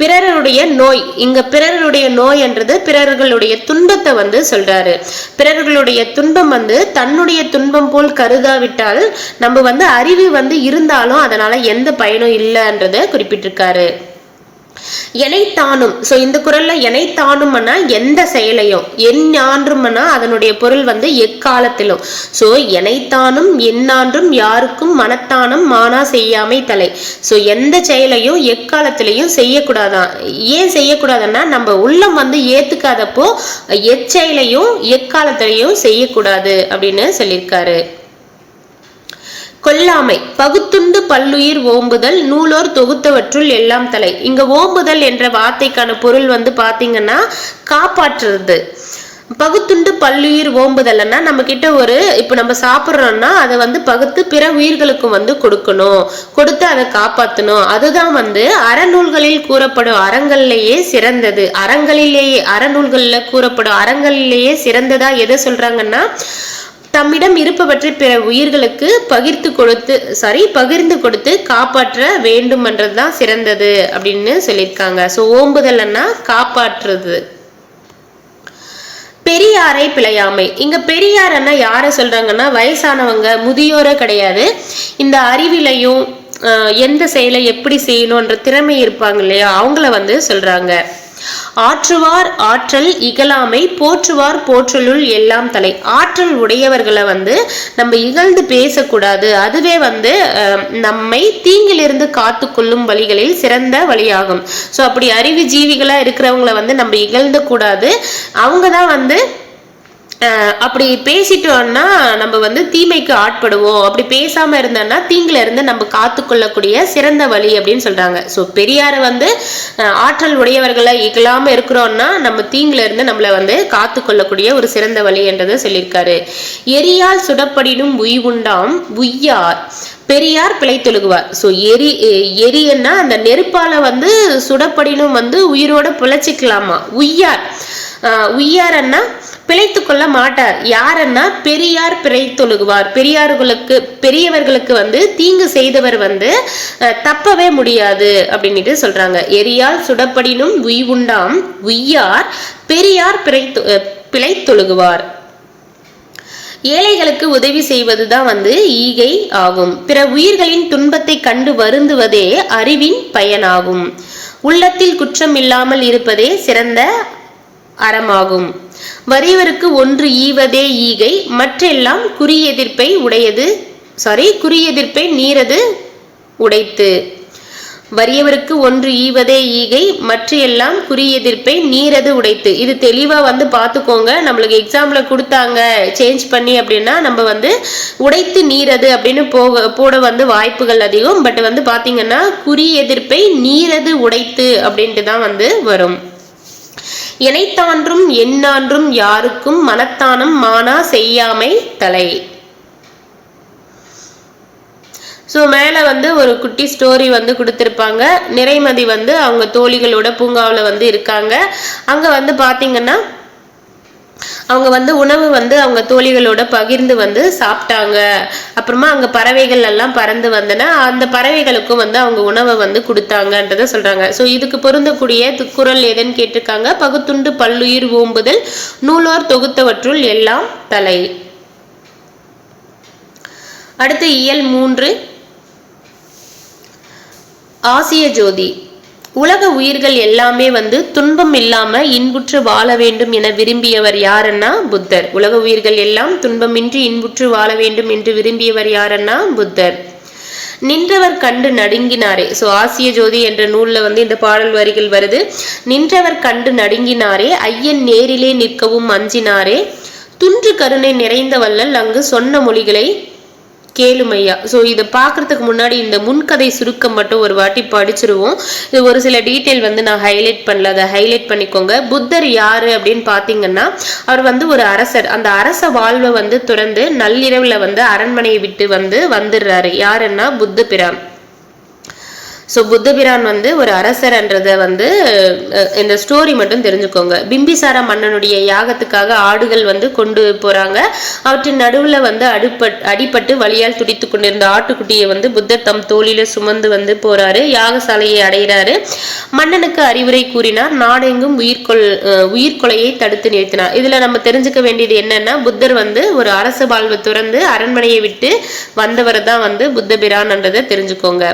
பிறருடைய நோய், இங்க பிறருடைய நோய் என்றது பிறர்களுடைய துன்பத்தை வந்து சொல்றாரு. பிறர்களுடைய துன்பம் வந்து தன்னுடைய துன்பம் போல் கருதாவிட்டால் நம்ம வந்து அறிவு வந்து இருந்தாலும் அதனால எந்த பயனும் இல்லைன்றத குறிப்பிட்டிருக்காரு. எனைத்தானும். ஸோ இந்த குறள்ல எனைத்தானும்னா எந்த செயலையும், எஞ்ஞான்றும்னா அதனுடைய பொருள் வந்து எக்காலத்திலும். ஸோ எனைத்தானும் எந்நான்றும் யாருக்கும் மனத்தானும் மானா செய்யாமை தலை. ஸோ எந்த செயலையும் எக்காலத்திலையும் செய்யக்கூடாதான். ஏன் செய்யக்கூடாதுன்னா நம்ம உள்ளம் வந்து ஏத்துக்காதப்போ எச்செயலையும் எக்காலத்திலையும் செய்யக்கூடாது அப்படின்னு சொல்லியிருக்காரு. கொல்லாமை. பகுத்துண்டு பல்லுயிர் ஓம்புதல் நூலோர் தொகுத்தவற்றுள் எல்லாம் தலை. இங்க ஓம்புதல் என்ற வார்த்தைக்கான பொருள் வந்து பாத்தீங்கன்னா காப்பாற்றுறது. பகுத்துண்டு பல்லுயிர் ஓம்புதல்னா நம்ம கிட்ட ஒரு இப்போ நம்ம சாப்பிட்றோம்னா அதை வந்து பகுத்து பிற உயிர்களுக்கும் வந்து கொடுக்கணும், கொடுத்து அதை காப்பாற்றணும். அதுதான் வந்து அறநூல்களில் கூறப்படும் அறங்கள்லேயே சிறந்தது. அறநூல்களில் கூறப்படும் அறங்கள்லேயே சிறந்ததா எதை சொல்றாங்கன்னா, தம்மிடம் இருப்பவற்றை பிற உயிர்களுக்கு பகிர்ந்து கொடுத்து காப்பாற்ற வேண்டும் என்றதுதான் சிறந்தது அப்படின்னு சொல்லியிருக்காங்க. ஸோ ஓம்புதல்னா காப்பாற்றுறது. பெரியாரை பிழையாமை. இங்க பெரியார்னா யாரை சொல்றாங்கன்னா வயசானவங்க, முதியோரை கிடையாது. இந்த அறிவிலையும் எந்த செயலை எப்படி செய்யணும்ன்ற திறமை இருப்பாங்க இல்லையா, அவங்கள வந்து சொல்றாங்க. ஆற்றுவார் ஆற்றல் இகழாமை போற்றுவார் போற்றலுள் எல்லாம் தலை. ஆற்றல் உடையவர்களை வந்து நம்ம இகழ்ந்து பேசக்கூடாது. அதுவே வந்து நம்மை தீங்கிலிருந்து காத்து கொள்ளும் வழிகளில் சிறந்த வழியாகும். ஸோ அப்படி அறிவு ஜீவிகளா இருக்கிறவங்களை வந்து நம்ம இகழ்ந்து கூடாது. அவங்க தான் வந்து அப்படி பேசிட்டோம்னா நம்ம வந்து தீமைக்கு ஆட்படுவோம். அப்படி பேசாம இருந்தோம்னா தீங்குல இருந்து நம்ம காத்து கொள்ளக்கூடிய சிறந்த வழி அப்படின்னு சொல்றாங்க. ஸோ பெரியார வந்து ஆற்றல் உடையவர்களை இகழாம இருக்கிறோம்னா நம்ம தீங்குல இருந்து நம்மளை வந்து காத்து கொள்ளக்கூடிய ஒரு சிறந்த வழி என்றதை சொல்லியிருக்காரு. எரியால் சுடப்படினும் உய்வுண்டாம் உய்யார் பெரியார் பிழைத்தொழுகுவார். ஸோ எரியன்னா அந்த நெருப்பால வந்து சுடப்படினும் வந்து உயிரோட பிழைச்சிக்கலாமா. உய்யாரன்னா பிழைத்து கொள்ள மாட்டார். யாருன்னா பெரியார் பிழைத்தொழுகுவார். பெரியவர்களுக்கு வந்து தீங்கு செய்தவர் வந்து தப்பவே முடியாது அப்படின்ட்டு சொல்றாங்க. எரியால் சுடப்படினும் உய்வுண்டாம் உய்யார் பெரியார் பிழைத்தொழுகுவார். ஏழைகளுக்கு உதவி செய்வதுதான் வந்து ஈகை ஆகும். பிற உயிர்களின் துன்பத்தை கண்டு வருந்துவதே அறிவின் பயனாகும். உள்ளத்தில் குற்றம் இல்லாமல் இருப்பதே சிறந்த அறமாகும். வறியவருக்கு ஒன்று ஈவதே ஈகை மற்றெல்லாம் குறியெதிர்ப்பை நீரது உடைத்து. வறியவருக்கு ஒன்று ஈவதே ஈகை மற்ற எல்லாம் குறியெதிர்ப்பை நீரது உடைத்து. இது தெளிவா வந்து பார்த்துக்கோங்க. நம்மளுக்கு எக்ஸாம்பிள் கொடுத்தாங்க சேஞ்ச் பண்ணி அப்படின்னா நம்ம வந்து உடைத்து நீரது அப்படின்னு போட வந்து வாய்ப்புகள் அதிகம். பட் வந்து பாத்தீங்கன்னா குறியெதிர்ப்பை நீரது உடைத்து அப்படின்ட்டு தான் வந்து வரும். எனைத்தான்றும் எண்ணான்றும் யாருக்கும் மனத்தானம் மானா செய்யாமை தலை. ஸோ மேலே வந்து ஒரு குட்டி ஸ்டோரி வந்து கொடுத்துருப்பாங்க. நிறைமதி வந்து அவங்க தோழிகளோட பூங்காவில் வந்து இருக்காங்க. அங்கே வந்து பார்த்தீங்கன்னா அவங்க வந்து உணவு வந்து அவங்க தோழிகளோட பகிர்ந்து வந்து சாப்பிட்டாங்க. அப்புறமா அங்க பறவைகள் எல்லாம் பறந்து வந்தன. அந்த பறவைகளுக்கும் வந்து அவங்க உணவை வந்து கொடுத்தாங்கன்றத சொல்றாங்க. ஸோ இதுக்கு பொருந்தக்கூடிய குறள் எதுன்னு கேட்டிருக்காங்க. பகுத்துண்டு பல்லுயிர் ஓம்புதல் நூலோர் தொகுத்தவற்றுள் எல்லாம் தலை. அடுத்து இயல் 3 ஆசிய ஜோதி. உலக உயிர்கள் எல்லாமே வந்து துன்பம் இல்லாம இன்புற்று வாழ வேண்டும் என விரும்பியவர் யாருன்னா புத்தர். உலக உயிர்கள் எல்லாம் துன்பமின்றி இன்புற்று வாழ வேண்டும் என்று விரும்பியவர் யாருன்னா புத்தர். நின்றவர் கண்டு நடுங்கினாரே. ஸோ ஆசிய ஜோதி என்ற நூல்ல வந்து இந்த பாடல் வரிகள் வருது. நின்றவர் கண்டு நடுங்கினாரே ஐயன் நேரிலே நிற்கவும் அஞ்சினாரே துன்று கருணை நிறைந்த வள்ளல் அங்கு சொன்ன மொழிகளை கேளுமையா. ஸோ இதை பார்க்கறதுக்கு முன்னாடி இந்த முன்கதை சுருக்கம் மட்டும் ஒரு வாட்டி படிச்சிருவோம். இது ஒரு சில டீட்டெயில் வந்து நான் ஹைலைட் பண்ணல, அதை ஹைலைட் பண்ணிக்கோங்க. புத்தர் யாரு அப்படின்னு பார்த்தீங்கன்னா அவர் வந்து ஒரு அரசர். அந்த அரச வாழ்வை வந்து துறந்து நள்ளிரவுல வந்து அரண்மனையை விட்டு வந்துடுறாரு. யாருன்னா புத்த பிரான். ஸோ புத்தபிரான் வந்து ஒரு அரசர்ன்றதை வந்து இந்த ஸ்டோரி மட்டும் தெரிஞ்சுக்கோங்க. பிம்பிசார மன்னனுடைய யாகத்துக்காக ஆடுகள் வந்து கொண்டு போறாங்க. அவற்றின் நடுவில் வந்து அடிபட்டு வலியால் துடித்து கொண்டிருந்த ஆட்டுக்குட்டியை வந்து புத்தர் தம் தோளில சுமந்து வந்து போறாரு. யாகசாலையை அடைகிறாரு. மன்னனுக்கு அறிவுரை கூறினார். நாடெங்கும் உயிர்கொலையை தடுத்து நிறுத்தினார். இதுல நம்ம தெரிஞ்சுக்க வேண்டியது என்னன்னா புத்தர் வந்து ஒரு அரச வாழ்வை துறந்து அரண்மனையை விட்டு வந்தவர் தான் வந்து புத்தபிரான்ன்றதை தெரிஞ்சுக்கோங்க.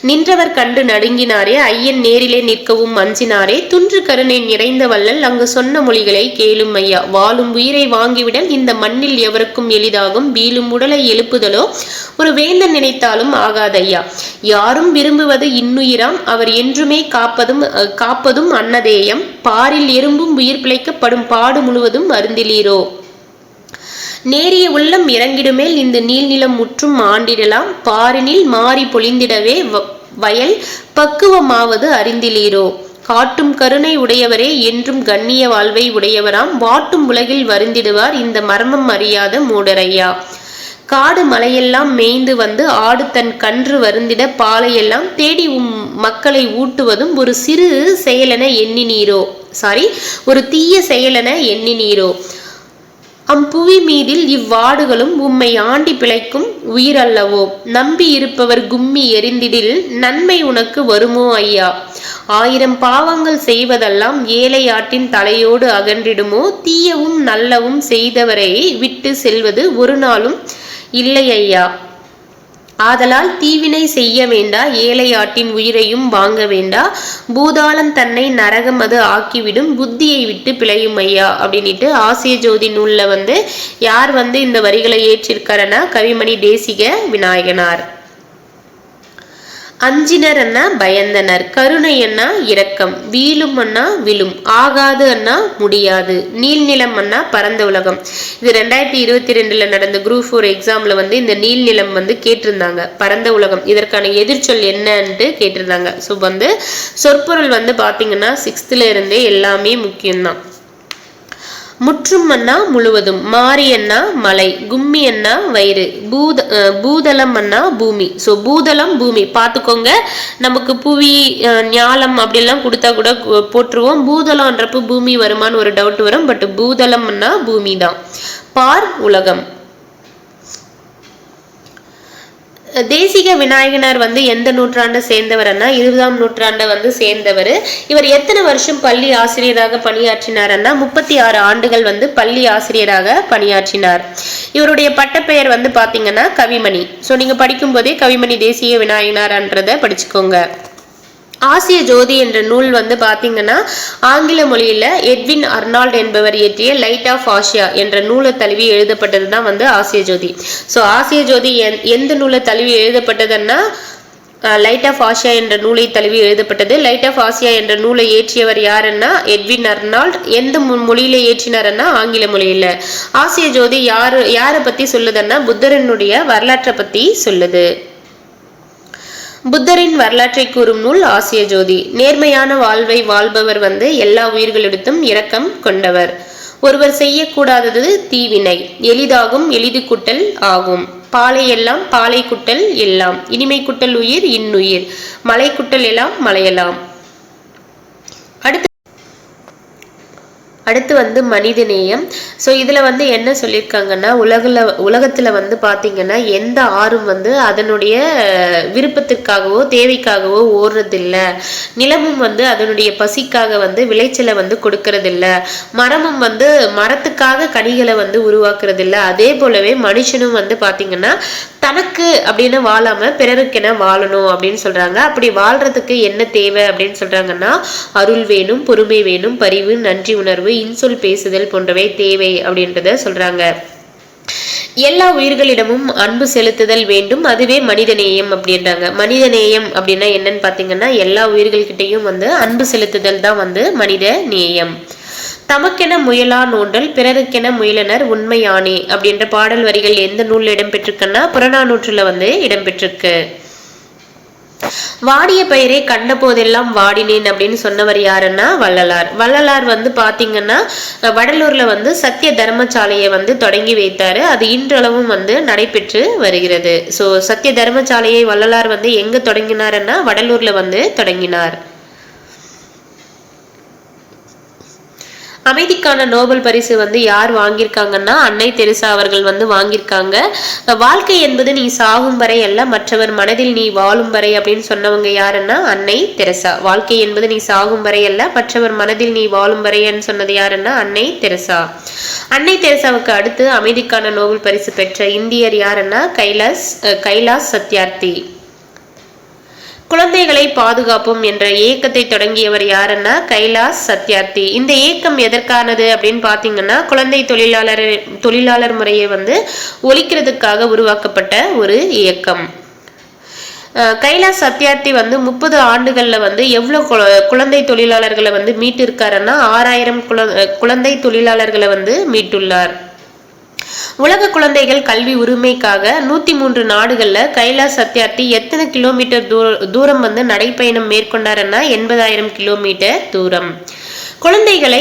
நின்றவர் கண்டு நடுங்கினாரே ஐயன் நேரிலே நிற்கவும் அஞ்சினாரே துன்று கருணை நிறைந்த வள்ளல் அங்கு சொன்ன மொழிகளை கேளும் ஐயா. வாழும் உயிரை வாங்கிவிடல் இந்த மண்ணில் எவருக்கும் எளிதாகும். வீழும் உடலை எழுப்புதலோ ஒரு வேந்தன் நினைத்தாலும் ஆகாதையா. யாரும் விரும்புவது இன்னுயிராம் அவர் என்றுமே காப்பதும் அன்னதேயம். பாரில் எறும்பும் உயிர் பிழைக்கப்படும் பாடு முழுவதும் அருந்திலீரோ. நேரிய உள்ளம் இறங்கிடுமேல் இந்த நீள்நிலம் முற்றும் ஆண்டிடலாம். பாரினில் மாறி பொழிந்திடவே வயல் பக்குவமாவது அறிந்திலீரோ. காட்டும் கருணை உடையவரே என்றும் கண்ணிய வாழ்வை உடையவராம். வாட்டும் உலகில் வருந்திடுவார் இந்த மர்மம் அறியாத மூடரையா. காடு மலையெல்லாம் மேய்ந்து வந்து ஆடு தன் கன்று வருந்திட பாலையெல்லாம் தேடி மக்களை ஊட்டுவதும் ஒரு சிறு செயலென எண்ணினீரோ. ஒரு தீய செயலென எண்ணினீரோ. அம்புவி மீதில் இவ்வாடுகளும் உம்மை ஆண்டி பிழைக்கும் உயிரல்லவோ. நம்பி இருப்பவர் கும்மி எரிந்திடில் நன்மை உனக்கு வருமோ ஐயா. 1000 பாவங்கள் செய்வதெல்லாம் ஏழை ஆட்டின் தலையோடு அகன்றிடுமோ. தீயவும் நல்லவும் செய்தவரை விட்டு செல்வது ஒரு நாளும் இல்லை ஐயா. ஆதலால் தீவினை செய்ய வேண்டா, ஏழை ஆட்டின் உயிரையும் வாங்க வேண்டா, பூதாளம் தன்னை நரகம் அது ஆக்கிவிடும், புத்தியை விட்டு பிழையும் ஐயா அப்படின்ட்டு ஆசிய ஜோதி நூல்ல வந்து யார் வந்து இந்த வரிகளை ஏற்றிருக்காருன்னா கவிமணி தேசிக விநாயகனார். அஞ்சினர் அண்ணா பயந்தனர், கருணை அண்ணா இரக்கம், வீழும் அண்ணா விழும், ஆகாது அண்ணா முடியாது, நீள்நிலம் அண்ணா பரந்த உலகம். இது 2022 நடந்த குரூப் 4 எக்ஸாம்ல வந்து இந்த நீள்நிலம் வந்து கேட்டிருந்தாங்க. பரந்த உலகம் இதற்கான எதிர்ச்சொல் என்னன்ட்டு கேட்டிருந்தாங்க. ஸோ வந்து சொற்பொருள் வந்து பாத்தீங்கன்னா 6th இருந்தே எல்லாமே முக்கியம்தான். முற்றும் அண்ணா முழுவதும், மாரி அண்ணா மலை, கும்மி அண்ணா வயிறு, பூதளம் அண்ணா பூமி. ஸோ பூதளம் பூமி பார்த்துக்கோங்க. நமக்கு புவி ஞாலம் அப்படிலாம் கொடுத்தா கூட போட்டுருவோம். பூதளம்ன்றப்ப பூமி வருமானு ஒரு டவுட் வரும். பட் பூதளம் அண்ணா பூமி தான். பார் உலகம். தேசிக விநாயகனார் வந்து எந்த நூற்றாண்டை சேர்ந்தவர்னா 20ஆம் நூற்றாண்டை வந்து சேர்ந்தவர். இவர் எத்தனை வருஷம் பள்ளி ஆசிரியராக பணியாற்றினார்னா 36 ஆண்டுகள் வந்து பள்ளி ஆசிரியராக பணியாற்றினார். இவருடைய பட்டப்பெயர் வந்து பாத்தீங்கன்னா கவிமணி. ஸோ நீங்க படிக்கும் போதே கவிமணி தேசிக விநாயகனார்ன்றதை படிச்சுக்கோங்க. ஆசிய ஜோதி என்ற நூல் வந்து பாத்தீங்கன்னா ஆங்கில மொழியில எட்வின் அர்னால்ட் என்பவர் இயற்றிய லைட் ஆஃப் ஆசியா என்ற நூலை தழுவி எழுதப்பட்டதுதான் வந்து ஆசிய ஜோதி. ஸோ ஆசிய ஜோதி எந்த நூலை தழுவி எழுதப்பட்டதுன்னா லைட் ஆஃப் ஆசியா என்ற நூலை தழுவி எழுதப்பட்டது. லைட் ஆஃப் ஆசியா என்ற நூலை ஏற்றியவர் யாருன்னா எட்வின் அர்னால்ட். எந்த மொழியில ஏற்றினாருன்னா ஆங்கில மொழியில. ஆசிய ஜோதி யாரை பத்தி சொல்லுதுன்னா புத்தரனுடைய வரலாற்றை பத்தி சொல்லுது. புத்தரின் வரலாற்றை கூறும் நூல் ஆசிய ஜோதி. நேர்மையான வாழ்வை வாழ்பவர் வந்து எல்லா உயிர்களிடத்தும் இரக்கம் கொண்டவர். ஒருவர் செய்யக்கூடாதது தீவினை, எளிதாகும் எளிது குட்டல் ஆகும். பாலை எல்லாம் பாலை குட்டல் எல்லாம், இனிமை குட்டல் உயிர் இன்னுயிர், மலை குட்டல் எல்லாம் மலையெல்லாம். அடுத்து வந்து மனிதநேயம். ஸோ இதில் வந்து என்ன சொல்லியிருக்காங்கன்னா உலகத்தில் வந்து பார்த்தீங்கன்னா எந்த ஆறும் வந்து அதனுடைய விருப்பத்திற்காகவோ தேவைக்காகவோ ஓடுறதில்ல. நிலமும் வந்து அதனுடைய பசிக்காக வந்து விளைச்சலை வந்து கொடுக்கறதில்ல. மரமும் வந்து மரத்துக்காக கனிகளை வந்து உருவாக்குறதில்ல. அதே போலவே மனுஷனும் வந்து பார்த்தீங்கன்னா தனக்கு அப்படின்னு வாழாம பிறருக்கென வாழணும் அப்படின்னு சொல்றாங்க. அப்படி வாழ்றதுக்கு என்ன தேவை அப்படின்னு சொல்றாங்கன்னா அருள் வேணும், பொறுமை வேணும், பரிவு, நன்றி உணர்வு, இன்சொல் பேசுதல் போன்றவை தேவை அப்படின்றத சொல்றாங்க. எல்லா உயிர்களிடமும் அன்பு செலுத்துதல் வேண்டும், அதுவே மனிதநேயம் அப்படின்றாங்க. மனிதநேயம் அப்படின்னா என்னன்னு பாத்தீங்கன்னா எல்லா உயிர்கள்கிட்டையும் வந்து அன்பு செலுத்துதல் தான் வந்து மனித நேயம். தமக்கென முயலா நோண்டல், பிறருக்கென முயலனர் உண்மையானே அப்படின்ற பாடல் வரிகள் எந்த நூல்ல இடம்பெற்றிருக்குன்னா புறநானூற்றுல வந்து இடம்பெற்றிருக்கு. வாடிய பயிரை கண்ட போதெல்லாம் வாடினேன் அப்படின்னு சொன்னவர் யாருன்னா வள்ளலார். வள்ளலார் வந்து பாத்தீங்கன்னா வடலூர்ல வந்து சத்திய தர்மசாலையை வந்து தொடங்கி வைத்தாரு. அது இன்றளவும் வந்து நடைபெற்று வருகிறது. ஸோ சத்திய தர்மசாலையை வள்ளலார் வந்து எங்க தொடங்கினாருன்னா வடலூர்ல வந்து தொடங்கினார். அமைதிக்கான நோபல் பரிசு வந்து யார் வாங்கியிருக்காங்கன்னா அன்னை தெரசா அவர்கள் வந்து வாங்கியிருக்காங்க. வாழ்க்கை என்பது நீ சாகும் வரை அல்ல, மற்றவர் மனதில் நீ வாழும் வரை அப்படின்னு சொன்னவங்க யாருன்னா அன்னை தெரசா. வாழ்க்கை என்பது நீ சாகும் வரை அல்ல, மற்றவர் மனதில் நீ வாழும் வரைன்னு சொன்னது யாருன்னா அன்னை தெரசா. அன்னை தெரசாவுக்கு அடுத்து அமைதிக்கான நோபல் பரிசு பெற்ற இந்தியர் யாருன்னா கைலாஷ் சத்யார்த்தி. குழந்தைகளை பாதுகாப்போம் என்ற இயக்கத்தை தொடங்கியவர் யாருன்னா கைலாஷ் சத்யார்த்தி. இந்த இயக்கம் எதற்கானது அப்படின்னு பாத்தீங்கன்னா குழந்தை தொழிலாளர் முறையை வந்து ஒழிக்கிறதுக்காக உருவாக்கப்பட்ட ஒரு இயக்கம். கைலாஷ் சத்யார்த்தி வந்து 30 ஆண்டுகள்ல வந்து எவ்வளவு குழந்தை தொழிலாளர்களை வந்து மீட்டு இருக்காருன்னா 6000 குழந்தை தொழிலாளர்களை வந்து மீட்டுள்ளார். உலக குழந்தைகள் கல்வி உரிமைக்காக 103 நாடுகள்ல கைலாஷ் சத்யார்த்தி எத்தனை கிலோமீட்டர் தூரம் வந்து நடைப்பயணம் மேற்கொண்டாருன்னா 80,000 கிலோமீட்டர் தூரம். குழந்தைகளை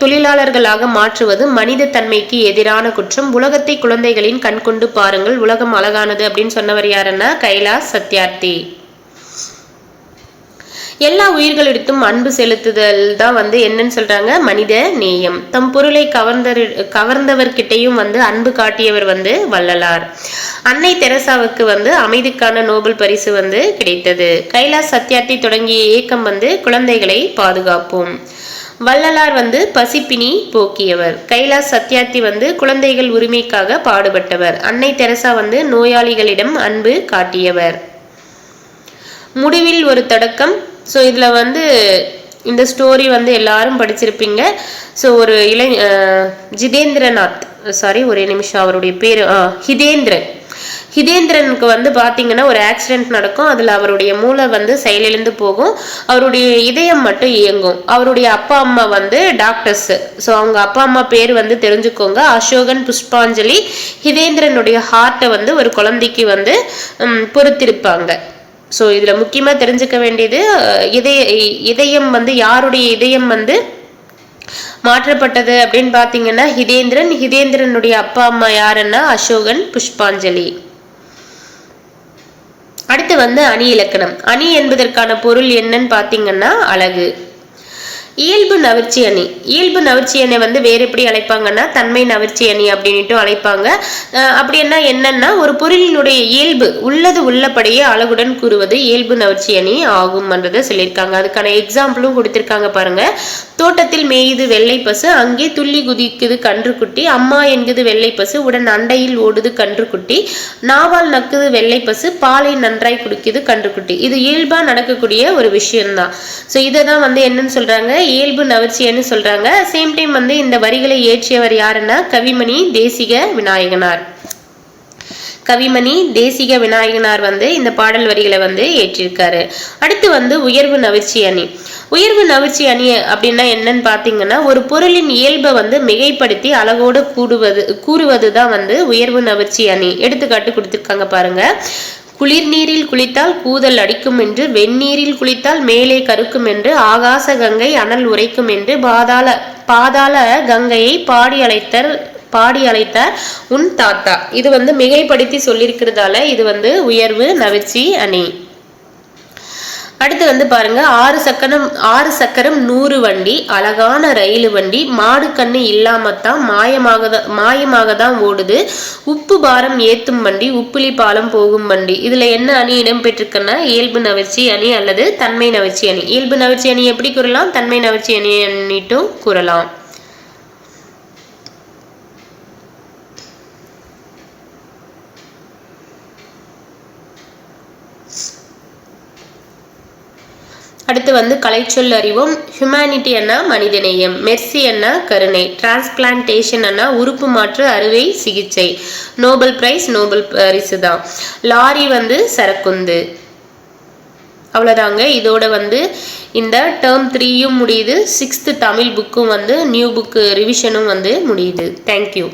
தொழிலாளர்களாக மாற்றுவது மனித தன்மைக்கு எதிரான குற்றம். உலகத்தை குழந்தைகளின் கண் கொண்டு பாருங்கள், உலகம் அழகானது அப்படின்னு சொன்னவர் யாருன்னா கைலாஷ் சத்யார்த்தி. எல்லா உயிர்களிடத்தும் அன்பு செலுத்துதல் தான் வந்து என்னன்னு சொல்றாங்க மனித நேயம். தம் பொருளை கவர்ந்தவர்கிட்டையும் வந்து அன்பு காட்டியவர் வந்து வள்ளலார். அன்னை தெரசாவுக்கு வந்து அமைதிக்கான நோபல் பரிசு வந்து கிடைத்தது. கைலாஷ் சத்யார்த்தி தொடங்கிய இயக்கம் வந்து குழந்தைகளை பாதுகாப்போம். வள்ளலார் வந்து பசிப்பினி போக்கியவர். கைலாஷ் சத்யார்த்தி வந்து குழந்தைகள் உரிமைக்காக பாடுபட்டவர். அன்னை தெரசா வந்து நோயாளிகளிடம் அன்பு காட்டியவர். முடிவில் ஒரு தொடக்கம். ஸோ இதில் வந்து இந்த ஸ்டோரி வந்து எல்லாரும் படிச்சிருப்பீங்க. ஸோ ஒரு ஜிதேந்திரநாத், சாரி ஒரே நிமிஷம், அவருடைய பேர் ஹிதேந்திரனுக்கு வந்து பார்த்தீங்கன்னா ஒரு ஆக்சிடென்ட் நடக்கும். அதில் அவருடைய மூளை வந்து செயலிழந்து போகும். அவருடைய இதயம் மட்டும் இயங்கும். அவருடைய அப்பா அம்மா வந்து டாக்டர்ஸ். ஸோ அவங்க அப்பா அம்மா பேர் வந்து தெரிஞ்சுக்கோங்க, அசோகன், புஷ்பாஞ்சலி. ஹிதேந்திரனுடைய ஹார்ட்டை வந்து ஒரு குழந்தைக்கு வந்து பொறுத்திருப்பாங்க. ஸோ இதில் முக்கியமாக தெரிஞ்சுக்க வேண்டியது இதயம் வந்து யாருடைய இதயம் வந்து மாற்றப்பட்டது அப்படின்னு பார்த்தீங்கன்னா ஹிதேந்திரனுடைய அப்பா அம்மா யாருன்னா அசோகன், புஷ்பாஞ்சலி. அடுத்து வந்து அணி இலக்கணம். அணி என்பதற்கான பொருள் என்னன்னு பார்த்தீங்கன்னா அழகு. இயல்பு நவிர்ச்சி அணி. இயல்பு நவிர்ச்சி அணி வந்து வேறு எப்படி அழைப்பாங்கன்னா தன்மை நவிர்ச்சி அணி அப்படின்ட்டு அழைப்பாங்க. அப்படின்னா என்னன்னா ஒரு பொருளினுடைய இயல்பு உள்ளது உள்ளபடியே அழகுடன் கூறுவது இயல்பு நவிர்ச்சி அணி ஆகும் என்றதை சொல்லியிருக்காங்க. அதுக்கான எக்ஸாம்பிளும் கொடுத்திருக்காங்க பாருங்க. தோட்டத்தில் மேயுது வெள்ளை பசு, அங்கே துள்ளி குதிக்குது கன்றுக்குட்டி, அம்மா என்குது வெள்ளை பசு, உடன் அண்டையில் ஓடுது கன்றுக்குட்டி, நாவால் நக்குது வெள்ளை பசு, பாலை நன்றாய் குடிக்குது கன்றுக்குட்டி. இது இயல்பா நடக்கக்கூடிய ஒரு விஷயம்தான். ஸோ இதை தான் வந்து என்னன்னு சொல்றாங்க, இயல்பு நவிர்ச்சின்னு சொல்றாங்க. சேம் டைம் வந்து இந்த வரிகளை இயற்றியவர் யாருன்னா கவிமணி தேசிக விநாயகனார். கவிமணி தேசிக விநாயகனார் வந்து இந்த பாடல் வரிகளை வந்து ஏற்றிருக்காரு. அடுத்து வந்து உயர்வு நவிர்ச்சி அணி. உயர்வு நவிர்ச்சி அணி அப்படின்னா என்னன்னு பார்த்தீங்கன்னா ஒரு பொருளின் இயல்பை வந்து மிகைப்படுத்தி அழகோடு கூறுவது தான் வந்து உயர்வு நவிர்ச்சி அணி. எடுத்துக்காட்டு கொடுத்துருக்காங்க பாருங்க. குளிர் நீரில் குளித்தால் கூதல் அடிக்கும் என்று, வெந்நீரில் குளித்தால் மேலே கருக்கும் என்று, ஆகாச கங்கை அனல் உரைக்கும் என்று, பாதாள கங்கையை பாடி அழைத்தார் உன் தாத்தா. இது வந்து மிகைப்படுத்தி சொல்லியிருக்கிறதால இது வந்து உயர்வு நவிர்ச்சி அணி. அடுத்து வந்து பாருங்க, 6 சக்கரம் 100 வண்டி, அழகான ரயில் வண்டி, மாடு கண்ணு இல்லாமத்தான் மாயமாக தான் ஓடுது, உப்பு பாரம் ஏத்தும் வண்டி, உப்புலி பாலம் போகும் வண்டி. இதுல என்ன அணி இடம்பெற்றிருக்குன்னா இயல்பு நவிர்ச்சி அணி அல்லது தன்மை நவிர்ச்சி அணி. இயல்பு நவிர்ச்சி அணி எப்படி கூறலாம், தன்மை நவிர்ச்சி அணிட்டும் கூறலாம். அடுத்து வந்து கலைச்சொல் அறிவோம். ஹியூமனிட்டி என்ன மனிதநேயம், மெர்சி என்ன கருணை, டிரான்ஸ்பிளான்டேஷன் என்ன உறுப்பு மாற்று அறுவை சிகிச்சை, நோபல் பரிசு தான். லாரி வந்து சரக்குந்து. அவ்வளோதாங்க. இதோட வந்து இந்த டேர்ம் 3யும் முடியுது. 6th தமிழ் புக்கும் வந்து நியூ புக்கு ரிவிஷனும் வந்து முடியுது. தேங்க்யூ.